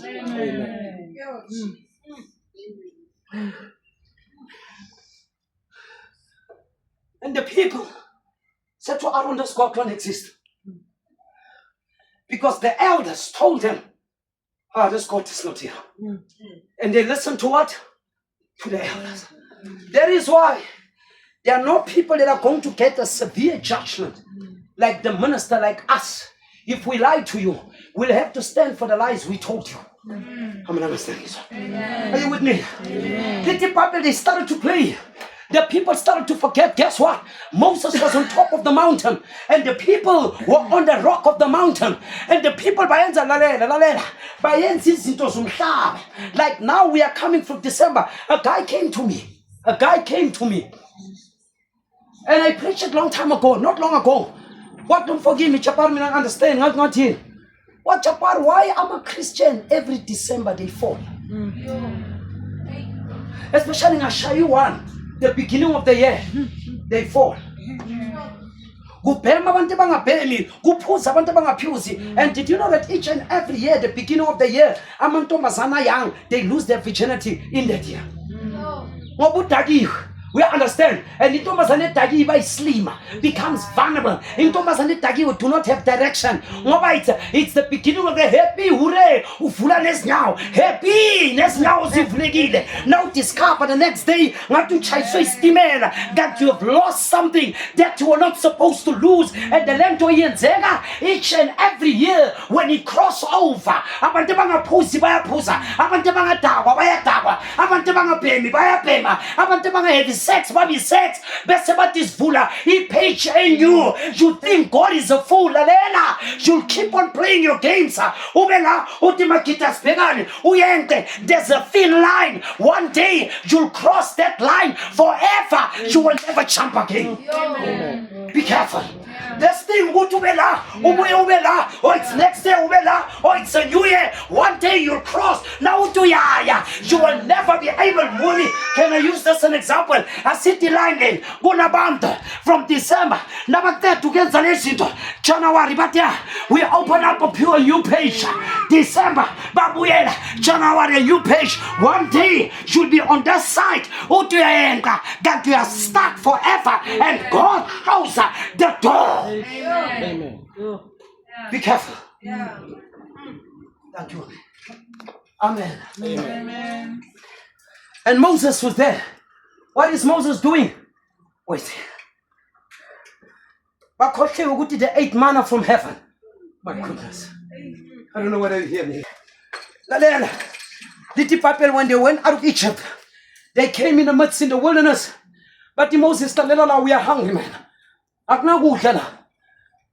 And the people said to Aaron, this God don't exist. Because the elders told them, this God is not here. And they listened to what? To the elders. That is why there are no people that are going to get a severe judgment like the minister, like us. If we lie to you, we'll have to stand for the lies we told you. How many understand this? Are you with me? Little people, they started to play. The people started to forget. Guess what? Moses was on top of the mountain, and the people were on the rock of the mountain. And the people, like now we are coming from December. A guy came to me. And I preached it long time ago, not long ago. What, don't forgive me, Chapar, I understand, not here. What, Chapar, why I'm a Christian every December they fall? Especially in Ashayu 1, the beginning of the year, they fall. And did you know that each and every year, the beginning of the year, Amantomazana young, they lose their virginity in that year. We understand. And intombazane dagi by slim becomes vulnerable. Intombazane dagi do not have direction. It's the beginning of the happy hooray. Ufulanes now. Happiness now zivlegile. Now discover the next day that you have lost something that you were not supposed to lose. And the land each and every year when it cross over. Abantu bangaphuzi bayaphuza. Abantu bangadakwa bayadakwa. Abantu bangabhemi bayabhema. Abantu bangaheavy sex, baby sex, bese batisvula, he page in you. You think God is a fool, lalela. You'll keep on playing your games. Ubela, utimakita spegani, uyente. There's a thin line. One day you'll cross that line forever. You will never jump again. Be careful. This thing go to Ubela, or it's next day Ubela, or it's a new year. One day you'll cross. Now to ya. You will never be able to. Can I use this as an example? A city line in Bunabanda from December. Never there to get the nation to January, but yeah, we open up a pure new page. December, Babuela, January, a new page. One day you'll be on that side. That you are stuck forever, and God closes the door. Amen. Be careful. Yeah. Thank you. Amen. Amen. And Moses was there. What is Moses doing? Wait. The 8th manna from heaven. My goodness. I don't know whether you hear me. The people, when they went out of Egypt, they came in the midst in the wilderness. But the Moses said, we are hungry, man.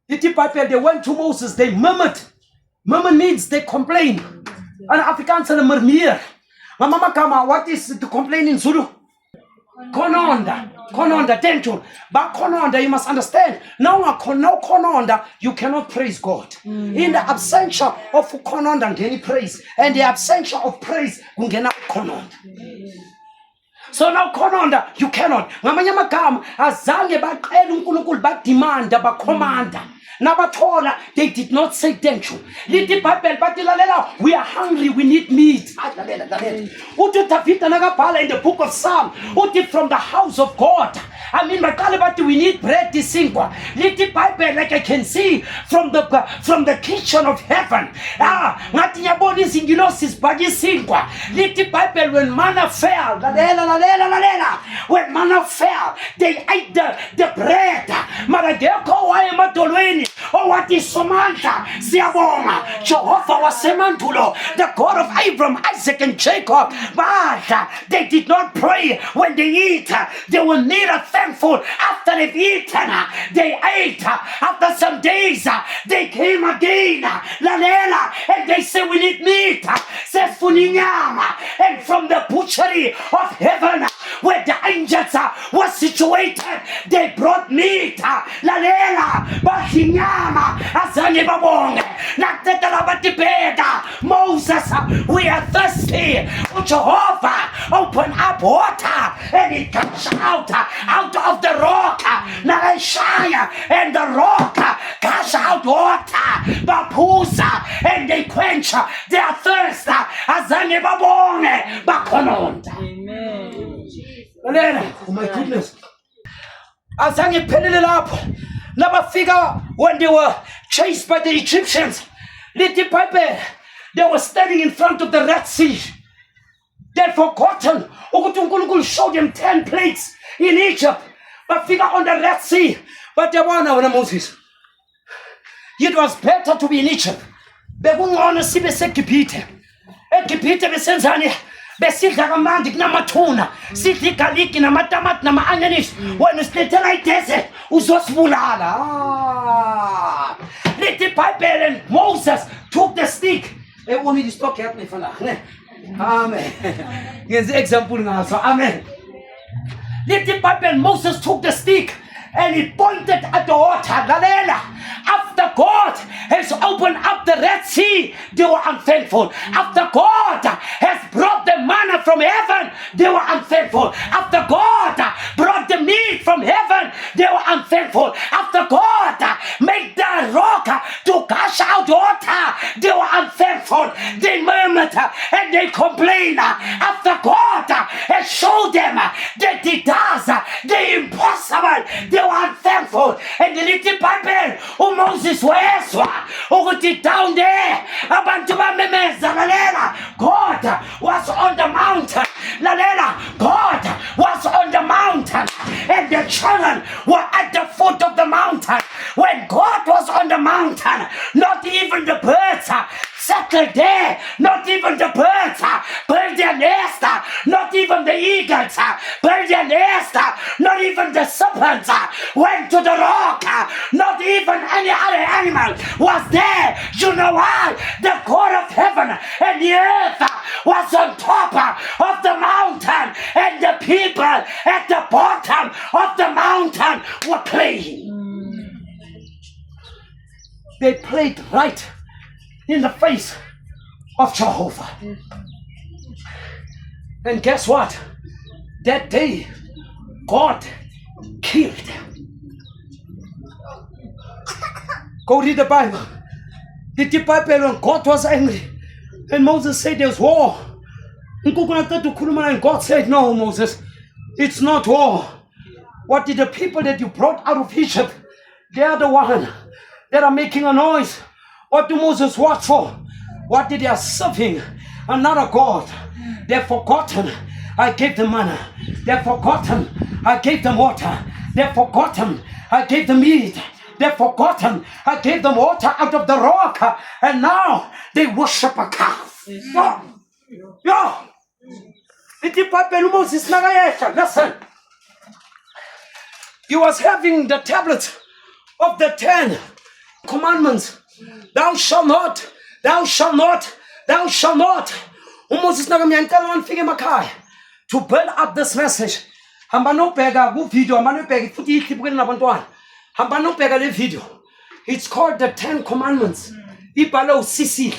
The people, they went to Moses, they murmured. Murmur means they complain. And Afrikaans are murmur. Mama Kama, what is the complaint in Zulu? Kononda, tension. But kononda, you must understand. Now, no kononda, you cannot praise God. In the absence of kononda, can praise. And the absence of praise, you cannot kononda. So now kononda, you cannot. Ngamanye amagama azange baqela uNkulunkulu badimanda bakhomanda. nabathola, they did not say thank you. Lithi iBhayibheli bathi lalela, we are hungry, we need meat. Lalela. Uthi David nakabhala in the book of Psalm, uthi from the house of God. I mean, but we need bread isinkwa. Lithi iBhayibheli, like I can see from the kitchen of heaven. Ngathi ngiyabona izingilosi zibhaka isinkwa. Lithi iBhayibheli, when manna fell, lalela, when manna fell, they ate the bread. Maradeko waye emadolweni owathi somandla siyabonga Jehovah wasemandulo, the God of Abraham, Isaac and Jacob. But they did not pray when they eat. They were neither thankful after they've eaten. They ate. After some days, they came again. Lalela, and they say we need meat. Sefuni nyama. And from the butchery of heaven, where the angels were situated, they brought meat. Lalela, bahinyama, azange babonge. Naktetala batibeda. Moses, we are thirsty. Jehovah, open up water, and it comes out of the rock. Narashaya, and the rock gush out water. Bapusa, and they quench their thirst. Azange babonge, bakononda. Lalela, oh my goodness. Azange pelele lapho. Nabafika when they were chased by the Egyptians. Lithi iBhayibheli, they were standing in front of the Red Sea. They'd forgotten ukuthi uNkulunkulu showed them 10 plagues in Egypt. Bafika on the Red Sea. But yabona wena Moses, it was better to be in Egypt. Bekungcono sibe seGibhithe. EGibhithe besenzani? Besidla kamnandi kunamathuna, sidla igaliki namatamati nama-onions. Wena usilethela idesert uzosibulala. Lithi iBhayibheli, and Moses took the stick. Want me to stop? Help me for now. Amen. Here's the example now. So amen. Lithi iBhayibheli, Moses took the stick and he pointed at the water. Lalela. After God has opened up the Red Sea, they were unthankful. After God has brought the manna from heaven, they were unthankful. After God brought the meat from heaven, they were unthankful. After God made the rock to gush out water, they were unthankful. They murmured and they complained. After God has showed them that He does the impossible, they were unthankful. And the little Bible, Moses wayeswa ukuthi down there abantu bamemeza. Lalela, God was on the mountain. Lalela, God was on the mountain, and the children were at the foot of the mountain. When God was on the mountain, not even the birds settled there. Not even the birds built their nest. Not even the eagles built their nest. Not even the serpents went to the rock. Not even any other animal was there. You know why? The God of heaven and the earth was on top of the mountain, and the people at the bottom of the mountain were playing. They played right in the face of Jehovah. And guess what? That day, God killed them. Go read the Bible. Read the Bible when God was angry. And Moses said there's war. And God said, no, Moses, it's not war. What did the people that you brought out of Egypt, they are the one that are making a noise. What do Moses watch for? What did they are serving? Another God. They've forgotten I gave them manna. They've forgotten I gave them water. They've forgotten I gave them meat. They've forgotten I gave them water out of the rock. And now they worship a calf. Yo! Listen. He was having the tablets of the 10 commandments. Thou shalt not, thou shalt not, thou shalt not. Moses nakamyantela wanifike emakhaya to build up this message. Hamba nobheka ku video, hamba nobheka futhi ikhiphe kweni nabantwana. Hamba nobheka le video. It's called the 10 Commandments. Ibhalo usisile.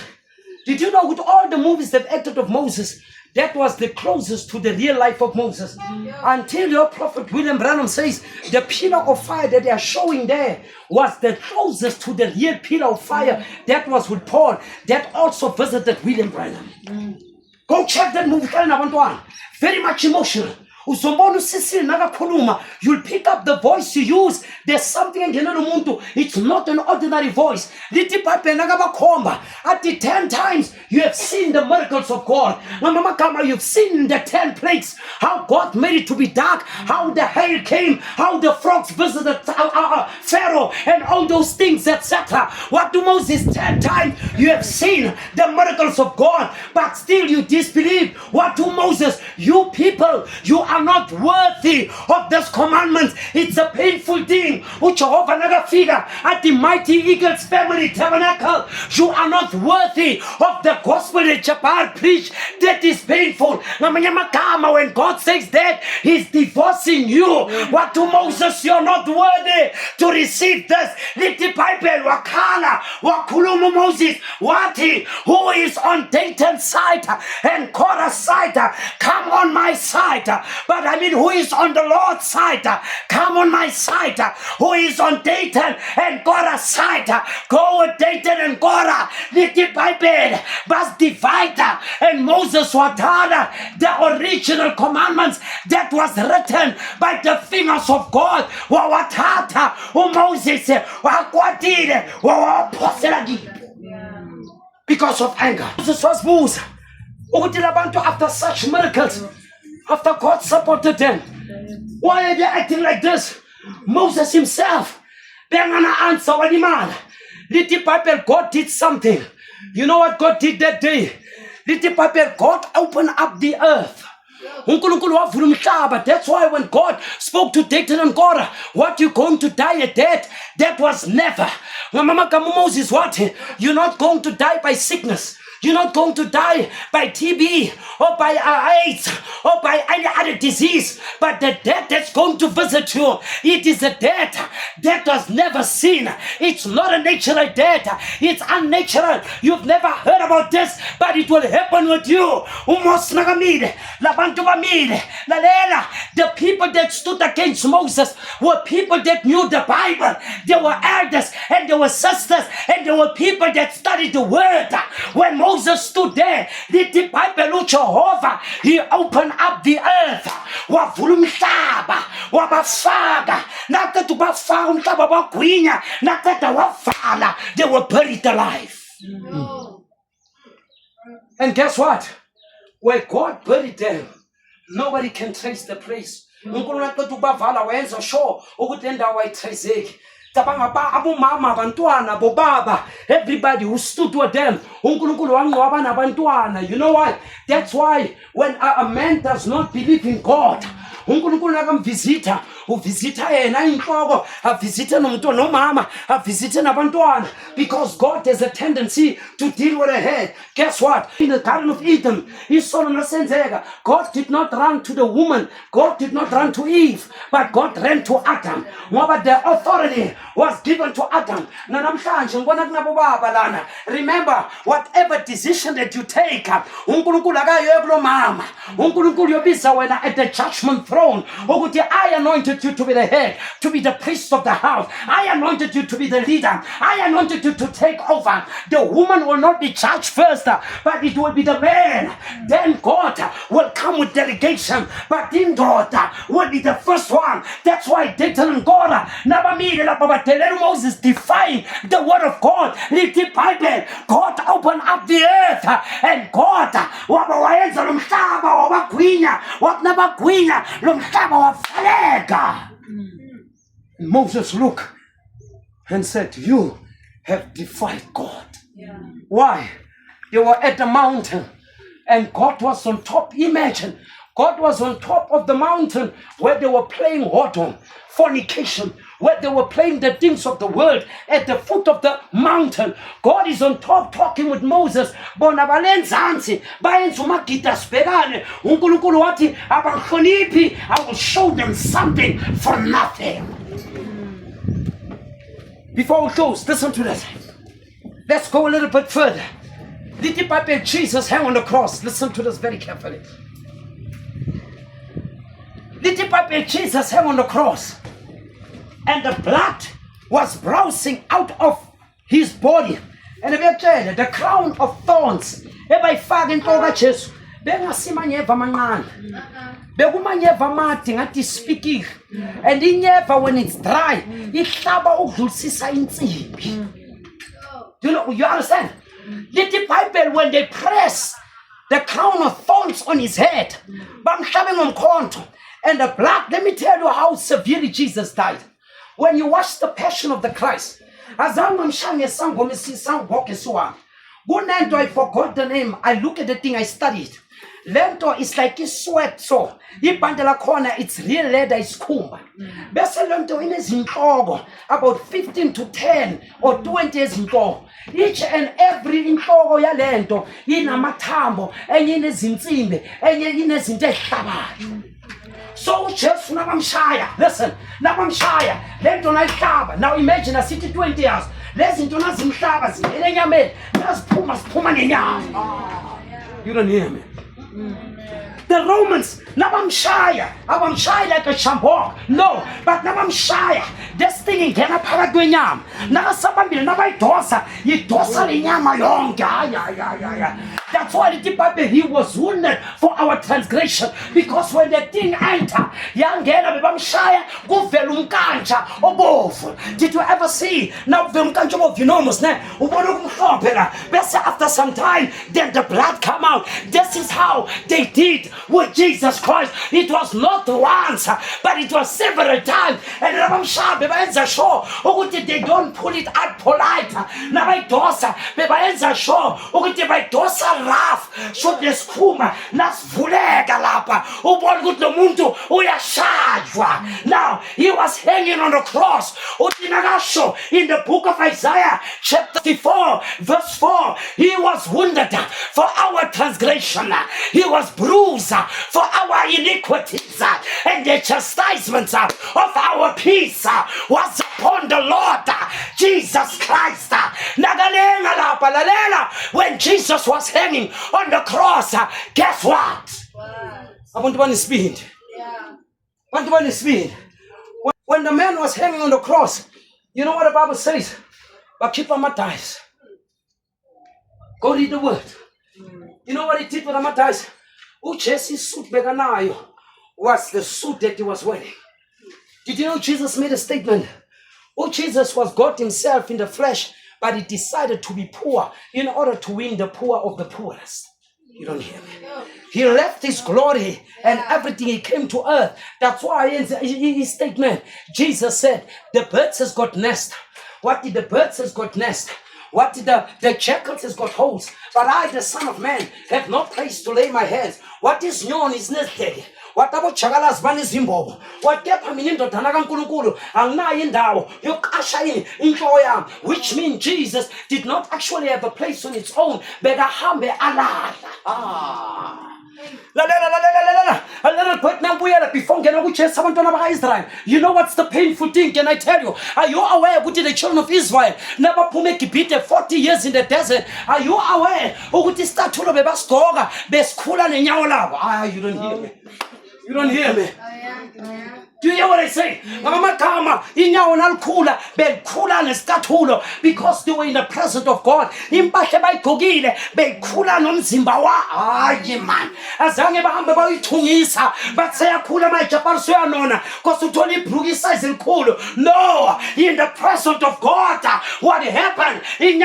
Did you know with all the movies that acted of Moses, That was the closest to the real life of Moses. Until your prophet William Branham says the pillar of fire that they are showing there was the closest to the real pillar of fire that was with Paul, that also visited William Branham. Go check that movie. Very much emotional. Uzombona uSisili nakakhuluma, you'll pick up the voice you use. There's something engena nomuntu. It's not an ordinary voice. Lithi iBhayibheli nakabakhomba athi 10 times you have seen the miracles of God. Ngamanye amagama, you've seen the 10 plagues, how God made it to be dark, how the hail came, how the frogs visited Pharaoh, and all those things, etc. What to Moses? 10 times you have seen the miracles of God, but still you disbelieve. What to Moses? You people, you are not worthy of this commandment. It's a painful thing. Jehovah nagafika at the Mighty Eagles Family Tabernacle. You are not worthy of the gospel that Jabbar preached. That is painful. Ngamanye amagama, when God says that, He's divorcing you. What to Moses? You're not worthy to receive this. Lithi iBhayibheli wakhala wakhuluma Moses wathi, who is on Dathan's side and Korah's side, come on my side. But I mean, who is on the Lord's side, come on my side. Who is on Dathan and Korah's side, go with Dathan and Korah. Lithi iBhayibheli bas divide, and Moses wathatha the original commandments that was written by the fingers of God. Wawathatha uMoses wakwatile wawaphosela kibo because of anger. Moses was moved ukuthi labantu, after such miracles, after God supported them, why are they acting like this? Moses himself, bengana answer walimala. Lithi iBhayibheli, God did something. You know what God did that day? Lithi iBhayibheli, God opened up the earth. uNkulunkulu wavula umhlaba. That's why when God spoke to Dathan and Korah, what you going to die at that was never. Ngamanye amagama Moses wathi, you're not going to die by sickness. You're not going to die by TB or by AIDS or by any other disease, but the death that's going to visit you, it is a death that was never seen. It's not a natural death. It's unnatural. You've never heard about this, but it will happen with you. Umos nagamile, labantu bamile, lalela. The people that stood against Moses were people that knew the Bible. They were elders and they were sisters and they were people that studied the word. When Moses stood there, lithi iBhayibheli uJehova, He opened up the earth, wavula umhlaba, wabafaka, naqeda ubafaka umhlaba wagwinya, naqeda wavala, they were buried alive. And guess what? Where God buried them, nobody can trace the place. uNkulunkulu naqeda ukubavala wenza sure ukuthi le ndawo ayithraceki. Abomama, abantwana, bobaba, everybody who stood with them, uNkulunkulu wangcwaba nabantwana. You know why? That's why when a man does not believe in God, uNkulunkulu nakamvisita, uvisita yena inhloko, avisite nomuntu nomama, avisite nabantwana, because God has a tendency to deal with the head. Guess what? In the Garden of Eden, God did not run to the woman, God did not run to Eve, but God ran to Adam. But the authority was given to Adam. Remember, whatever decision that you take, uNkulunkulu akayo kulo mama, uNkulunkulu yobiza wena at the judgment throne. I anointed you to be the head, to be the priest of the house. I anointed you to be the leader. I anointed you to take over. The woman will not be judged first, but it will be the man. Then God will come with delegation, but then God will be the first one. That's why Dathan and Korah, Moses defying the word of God. Lithi iBhayibheli, God opened up the earth, and God wayenza lo mhlaba wabagwinya, wabagwinya lo mhlaba wavaleka. Moses looked and said, you have defied God. Why? They were at the mountain and God was on top. Imagine, God was on top of the mountain where they were playing whoredom, fornication, where they were playing the things of the world at the foot of the mountain. God is on top talking with Moses. Bona balenzansi bayenza umagida sibhekane. uNkulunkulu wathi abahloniphi, I will show them something for nothing. Before we close, listen to this. Let's go a little bit further. Did the Bible Jesus hang on the cross? Listen to this very carefully. Did the Bible Jesus hang on the cross? And the blood was browsing out of his body. And the crown of thorns ebayifaka enhloko kaJesu bengasimanyeva amancane bekumanyeva amade ngathi ispikile, and inyeva when it's dry ihlaba ukudlulisisa insimbi. You understand? Did the Bible, when they press the crown of thorns on his head, bamhlabe ngomkhonto, and the blood, let me tell you how severely Jesus died. When you watch the Passion of the Christ, azange mshange sangoma sisangoke siwami. Kunento, I forgot the name. I look at the thing, I studied. Lento is like a sweat, so ibhande lakhona, it's real leather, isikhumba. Bese lento inezinhloko about 15 to 10 or 20 ezinhloko. Each and every inhloko yalento inamathambo, enye inezinsimbi, enye inezinto ezihlabayo. So just nabamshaya, listen, nabamshaya, lento nayihlaba. Now imagine a city 20 years. Lezi zinto nazimhlaba zingena enyameni, naziphuma ngenyama. You don't hear me? The Romans, nabamshaya, abamshaya like a shampoo. No, but nabamshaya, this thing ingena phakathi kwenyama. Nakasabambile nabayidosa, yidosa lenyama yonke. That's why the Bible, he was wounded for our transgression, because when the thing enter, yangena bebamshaya kuvela umkantsha obovu. Did you ever see? Now kuvela umkantsha obovu, you know almost, ne? Ubona kumhlophe la. Bese after some time, then the blood come out. This is how they did with Jesus Christ. It was not once, but it was several times. And nabamshaya bebayenza sure ukuthi they don't pull it out polite. Nabayidosa bebayenza sure ukuthi bayidosa rough, so nesikhuma nasivuleka lapha ubona ukuthi lo muntu uyashajwa. Now he was hanging on the cross. Uthi nakasho in the book of Isaiah chapter 54 verse 4, he was wounded for our transgression, he was bruised for our iniquities, and the chastisement of our peace was upon the Lord Jesus Christ. Nagalenga lapha, lalela, when Jesus was hanging on the cross, guess what? I want to speed. When the man was hanging on the cross, you know what the Bible says? Bakhipha amadayisi. Go read the word. You know what he did with the amadayisi? UJesu's suit bekanayo was the suit that he was wearing. Did you know Jesus made a statement? Jesus was God himself in the flesh, but he decided to be poor in order to win the poor of the poorest. You don't hear me? He left his glory and everything, he came to earth. That's why in his statement, Jesus said, the birds has got nest. What did the birds has got nest? What did the jackals has got holes? But I, the Son of Man, have no place to lay my hands. What is known is nested. What about chagalas banizimbo? What kepha mina indodana kaNkulunkulu anginayo indawo yokuqasha inhloko yami, which means Jesus did not actually have a place on its own, bekahambe alala. A little bit now before Israel. You know what's the painful thing? Can I tell you? Are you aware what the children of Israel never pumekipite 40 years in the desert? Are you aware? You don't hear me. You don't hear me. Do you hear what I say? Because they were in the presence of God. No, in the presence of God, what happened? And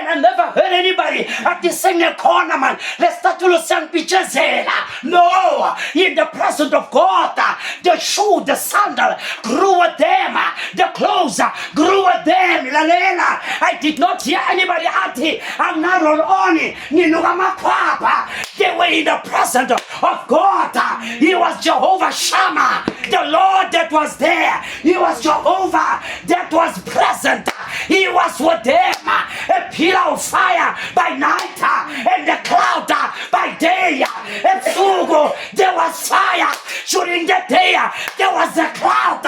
I never heard anybody at the same corner, man. Let's start to sing pictures. No, in the presence of God, the shoe, the sandal grew with them, the clothes grew with them. I did not hear anybody at it. I'm not on it. They were in the presence of God. He was Jehovah Shammah, the Lord that was there. He was Jehovah that was present. He was with them, a pillar of fire by night and the cloud by day. And so there was fire during the day. There was a cloud.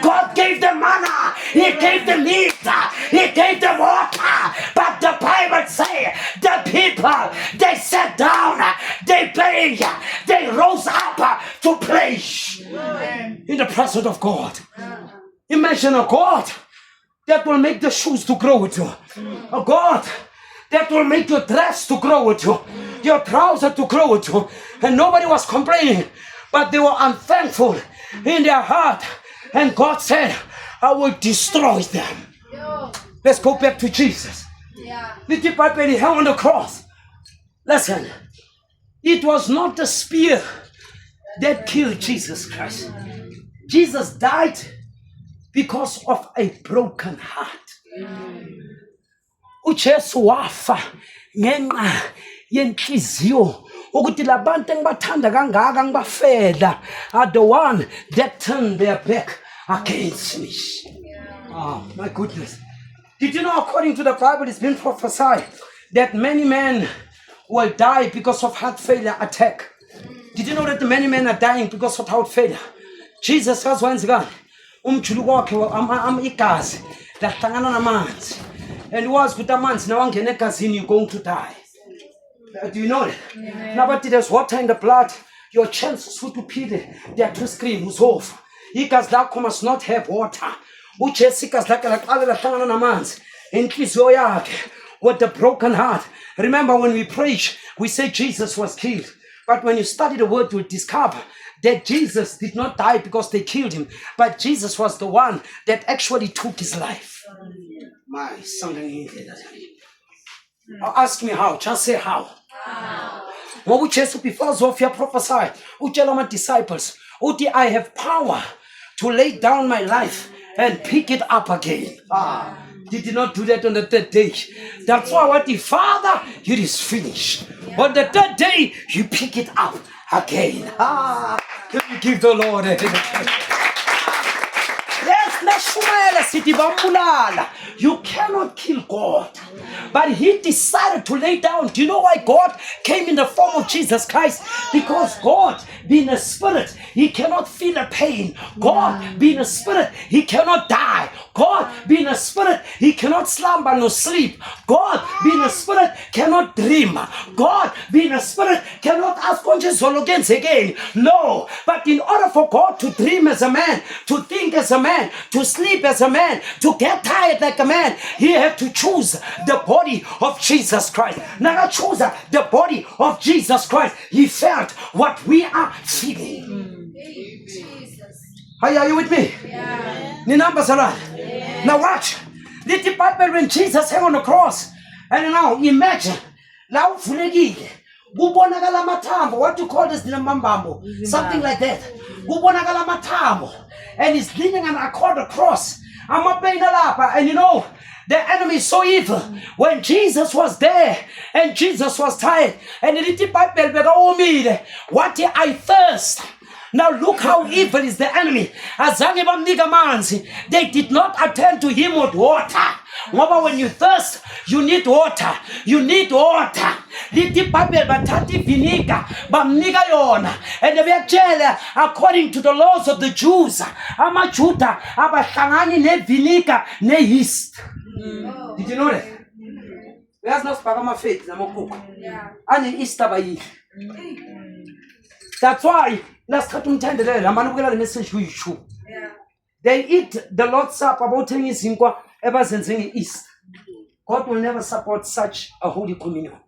God gave them manna. He gave them meat. He gave them water. presence of God. Imagine a God that will make the shoes to grow with you. A God that will make your dress to grow with you. Your trouser to grow with you. And nobody was complaining. But they were unthankful in their heart. And God said, I will destroy them. Let's go back to Jesus. The Bible when he hung on the cross. Listen, it was not the spear that killed Jesus Christ. Jesus died because of a broken heart. uJesu wafa ngenxa yenhliziyo ukuthi labantu engibathanda kangaka ngibafela are the one that turned their back against me. Oh my goodness. Did you know according to the Bible it's been prophesied that many men will die because of heart failure attack? Did you know that many men are dying because of heart failure? Jesus says once again, umjuluko wakhe igazi lahlangana namanzi, and was with amanzi now angena egazini, you're going to die. Do you know that? Yeah. Now but there's water in the blood, your chances to pity, they are too scream who's off. Igazi lakho must not have water. UJesu igazi lakhe laqala lahlangana namanzi enhliziyo yakhe with the broken heart. Remember when we preach, we say Jesus was killed. But when you study the word, you'll discover that Jesus did not die because they killed him. But Jesus was the one that actually took his life. My son, ask me how. Just say how. What Jesus before Sophia prophesied, tell my disciples, I have power to lay down my life and pick it up again. Did you not do that on the third day? That's why what the Father, it is finished. On the third day, you pick it up again. Can you give the Lord a you cannot kill God. But he decided to lay down. Do you know why God came in the form of Jesus Christ? Because God, being a spirit, he cannot feel a pain. God, being a spirit, he cannot die. God, being a spirit, he cannot slumber nor sleep. God, being a spirit, cannot dream. God, being a spirit, cannot ask conscience again. No. But in order for God to dream as a man, to think as a man, to sleep as a man, to get tired like a man, he had to choose the body of Jesus Christ. Not choose the body of Jesus Christ. He felt what we are feeling. Are you with me? Yeah. Yeah. Now watch. The department when Jesus hung on the cross. And now imagine. Now kubonakala matambo. What do you call this? Something like that. Kubonakala matambo. And he's leaning on the cross. And you know, the enemy is so evil. When Jesus was there and Jesus was tired, and what I thirst. Now look how evil is the enemy. They did not attend to him with water. When you thirst, you need water. You need water. And according to the laws of the Jews, did you know that? There's no spagama faith. That's why let's cut them tender. The message we show. They eat the Lord's Supper about 10 years ever since East. God will never support such a holy communion.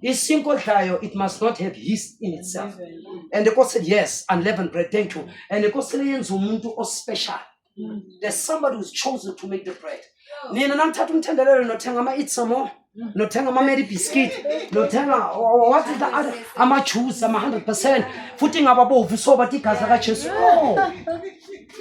This single diet, it must not have yeast in itself. And the God said, yes, unleavened bread, thank you. And the God said, special. There's somebody who's chosen to make the bread. Eat some more. No tenga mameri biscuit. No tenga. What is the other? I'm a choose. I'm 100%. Footing above so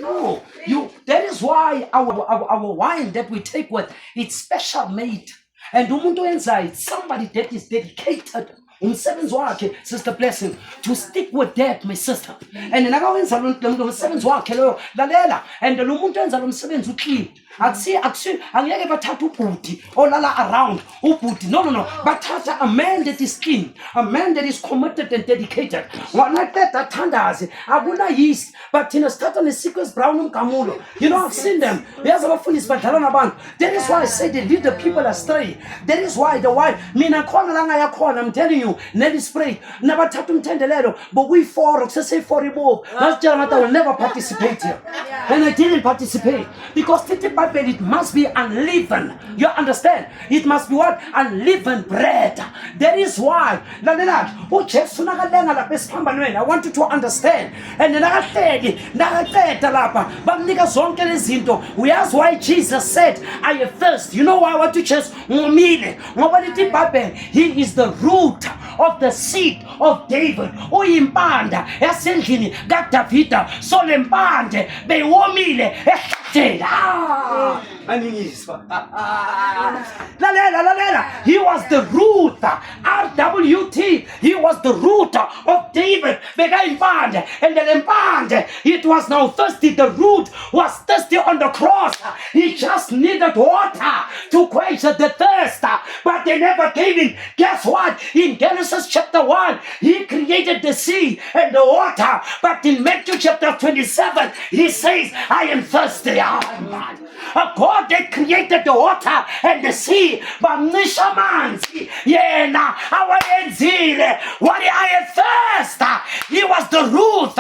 no. You. That is why our wine that we take with it's special made. And umuntu inside somebody that is dedicated. Umsebenzi wakhe, Sister Blessing, to stick with that, my sister. And nakawenza lo msebenzi wakhe lo lalela, and lo muntu enza lo msebenzi uqini. Angeke bathatha ubhuti olala around ubhuti. No. Bathatha a man that is clean, a man that is committed and dedicated. Wanaqeda thandaze, akuna yeast, but thina sithatha ne-sequence brown umgamulo. You know, I've seen them. Uyazi abafundisi badlala nabantu. That is why I say they lead the people astray. That is why the wife, mina khona la ngayakhona, I'm telling you, Nelly Spray, nabathatha umthendelelo, but we four, say for remove. Masjala Mata will never participate here. And I didn't participate because it must be unleavened. You understand? It must be what? Unleavened bread. That is why. I want you to understand. And then we ask why Jesus said, I am thirst. You know why I want to chase? He is the root of the seed of David. Uyimpanda yasendlini kaDavida. So lempande bewomile ehlathela. Lalela. He was the root. RWT. He was the root of David. Begaimpande. And the lempande, it was now thirsty. The root was thirsty on the cross. He just needed water to quench the thirst. But they never gave him. Guess what? In Genesis chapter 1, he created the sea and the water. But in Matthew chapter 27, he says, I am thirsty. A God that created the water and the sea. But Nishamanzi, yena, awayenzile, what I am thirst. He was the root,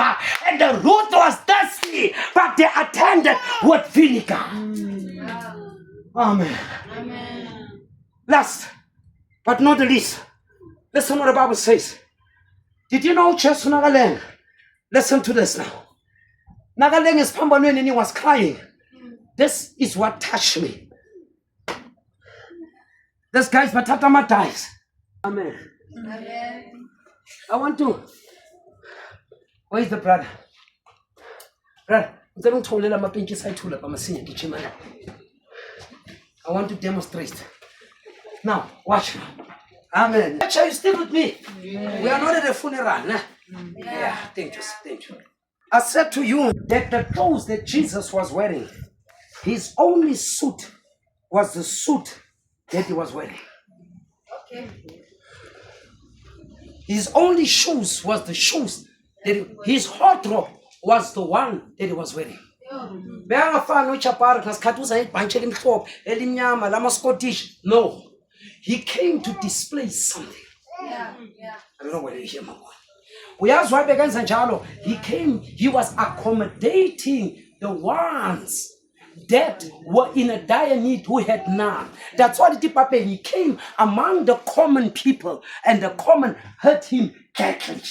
and the root was thirsty, but they attended with vinegar. Amen. Last, but not the least, listen what the Bible says. Did you know Chesu Nagaleng? Listen to this now. Nagaleng is pambanweni and he was crying. This is what touched me. This guy's Matatama dies. Amen. I want to. Where is the brother? Brother, I want to demonstrate. Now, watch. Amen. Are you still with me? Yeah. We are not at a funeral. Nah? Yeah. Thank you. I said to you that the clothes that Jesus was wearing, his only suit was the suit that he was wearing. Okay. His only shoes was the shoes that his hot robe was the one that he was wearing. No. He came to display something. I don't know whether you hear my word. He was accommodating the ones that were in a dire need who had none. That's why he came among the common people, and the common heard him cackling.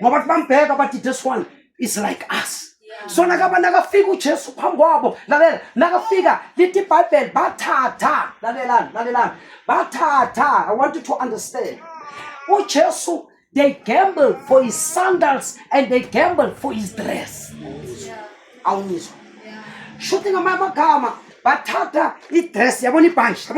But this one is like us. So nagafika uJesu phambi kwabo lalela nagafika lithi iBhayibheli bathatha lalela bathatha. I want you to understand. uJesu, they gambled for his sandals and they gambled for his dress. Awunizwa. Shooting amagama bathatha idress yabona ibhanchi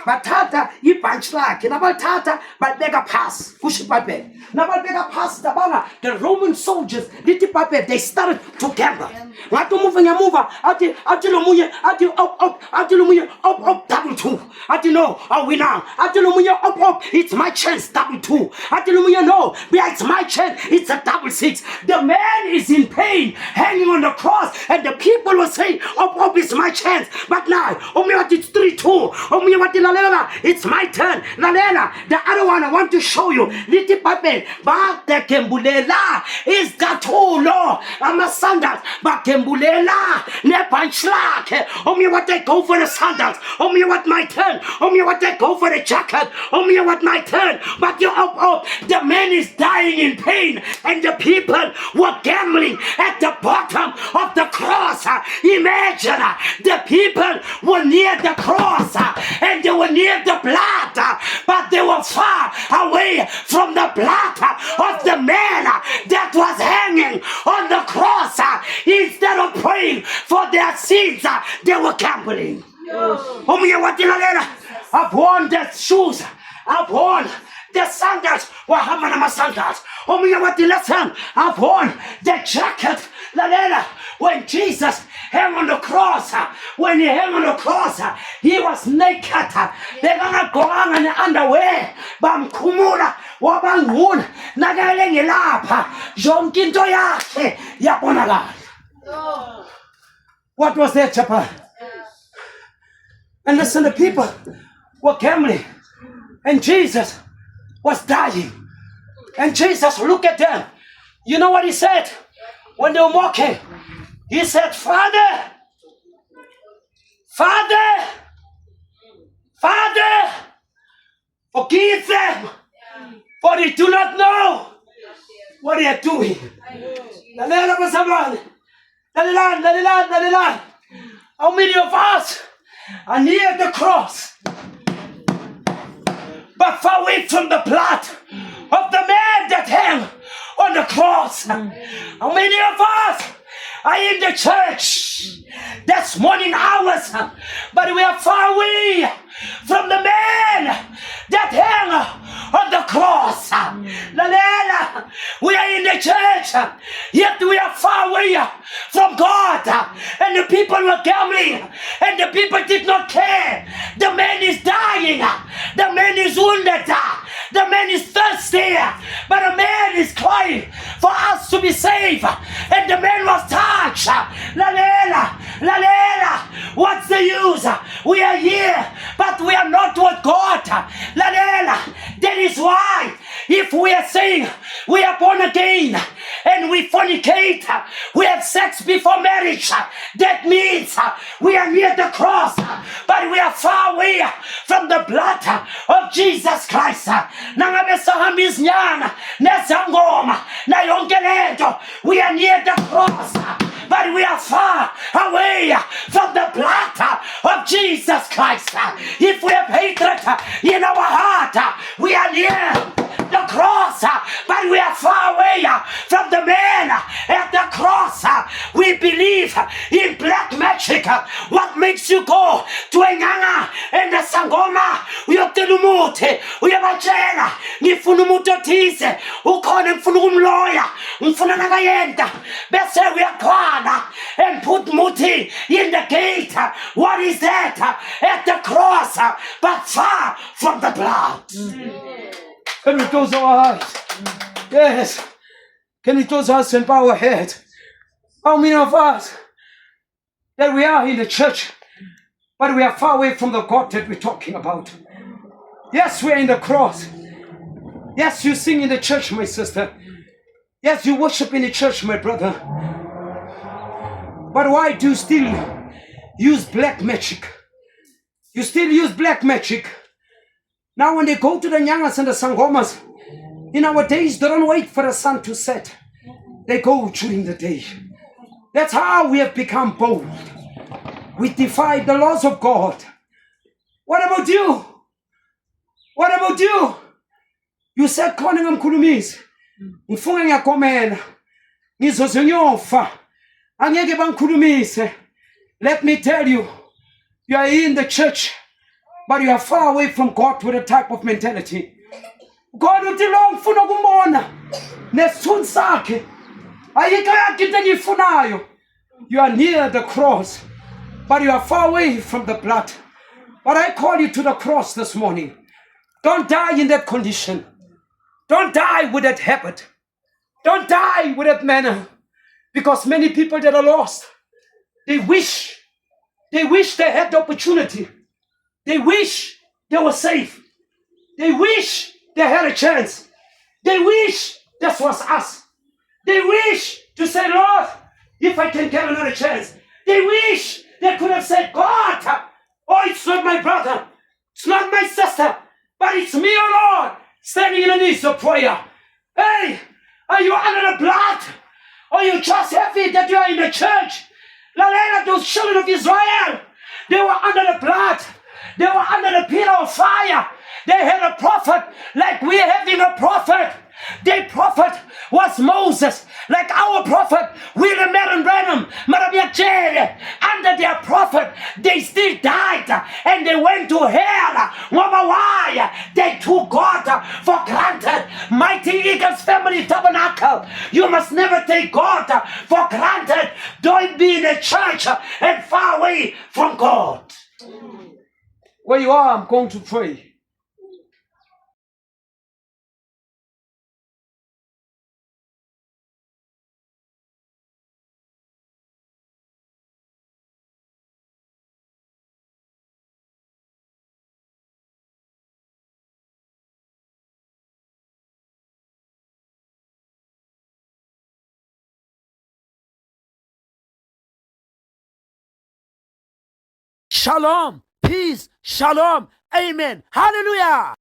bathatha ibhanchi lakhe nabalthatha balibeka phasi kusho iBhayibheli nabalibeka phasi tabanga the Roman soldiers lithi iBhayibheli they started to gamble ngathi umuva ngemuva athi lo munye athi lo munye double two athi no awina athi lo munye it's my chance double two athi lo munye no it's my chance it's a double six. The man is in pain hanging on the cross and the people were saying it's my chance. But now, it's 3-2. It's my turn. The other one I want to show you. Little Pape, but the Kembulela is that whole law. I'm a sandals, but Kembulela, Nepanchak. What they go for the sandals. What my turn. What they go for the jacket. What my turn. But you up. The man is dying in pain, and the people were gambling at the bottom of the cross. Imagine the people were near the cross and they were near the blood, but they were far away from the blood of the man that was hanging on the cross. Instead of praying for their sins, they were gambling. I've worn the shoes, I've worn the sandals, Wahamanama sandals. Listen, I've worn the jacket Lalela, when Jesus hung on the cross, when he hung on the cross, he was naked. Bekangagqokanga ne-underwear. Bamkhumula, wabanguna, nakele ngilapha. Yonke into yakhe yabonakala. What was that, Chapa? And listen, the people were gambling. And Jesus was dying. And Jesus looked at them. You know what he said? When they were mocking, he said, Father, Father, Father, forgive them, for they do not know what they are doing. How many of us are near the cross, but far away from the blood of the man that hung on the cross? How many of us are in the church that's morning hours, but we are far away from the man that hung on the cross? Lalela, we are in the church, yet we are far away from God. And the people were gambling, and the people did not care. The man is dying, the man is wounded, the man is thirsty, but the man is crying for us to be saved. And the man was touched. Lalela, Lalela, what's the use? We are here, but we are not with God. Lalela, that is why if we are saying we are born again and we fornicate, we have sex before marriage, that means we are near the cross, but we are far away from the blood of Jesus Christ. Nangabe sahamba izinyanga nezangoma na yonke lento, we are near the cross, but we are far away from the blood of Jesus Christ. If we have hatred in our heart, we are near the cross, but we are far away from the man at the cross. We believe in black magic. What makes you go to enyanga and the sangoma? Uyotela umuthi, uyabatshela ngifuna umuntu othize, ukhona ngifuna ukumloya, ngifuna nakayenda, bese uyakhwana and put muthi in the gate. What is that? At the cross, but far from the blood. Can we close our eyes? Yes. Can we close our eyes and bow our head? How many of us that we are in the church, but we are far away from the God that we're talking about? Yes, we're in the cross. Yes, you sing in the church, my sister. Yes, you worship in the church, my brother. But why do you still use black magic? You still use black magic. Now when they go to the nyangas and the sangomas, in our days, they don't wait for the sun to set. They go during the day. That's how we have become bold. We defy the laws of God. What about you? What about you? You said, khona ngamkhulumisi. Ngifunga ngiyakomela. Ngizoze ngiyofa. Angeke bangikhulumise. Let me tell you, you are in the church, but you are far away from God with a type of mentality. God uthi lo ngifuna ukumbona nesithunzi sakhe ayikho yakhe into engiyifunayo. You are near the cross, but you are far away from the blood. But I call you to the cross this morning. Don't die in that condition. Don't die with that habit. Don't die with that manner. Because many people that are lost, they wish they had the opportunity. They wish they were safe. They wish they had a chance. They wish this was us. They wish to say, Lord, if I can get another chance. They wish they could have said, God, oh, it's not my brother. It's not my sister. But it's me, oh Lord, standing in the need of prayer. Hey, are you under the blood? Or are you just happy that you are in the church? Like those children of Israel, they were under the blood. They were under the pillar of fire. They had a prophet like we're having a prophet. Their prophet was Moses, like our prophet, William Marion Branham, Marabiachele. Under their prophet, they still died and they went to hell. Why? They took God for granted. Mighty Eagles Family Tabernacle, you must never take God for granted. Don't be in a church and far away from God. Where you are, I'm going to pray. Shalom, peace, shalom, amen, hallelujah.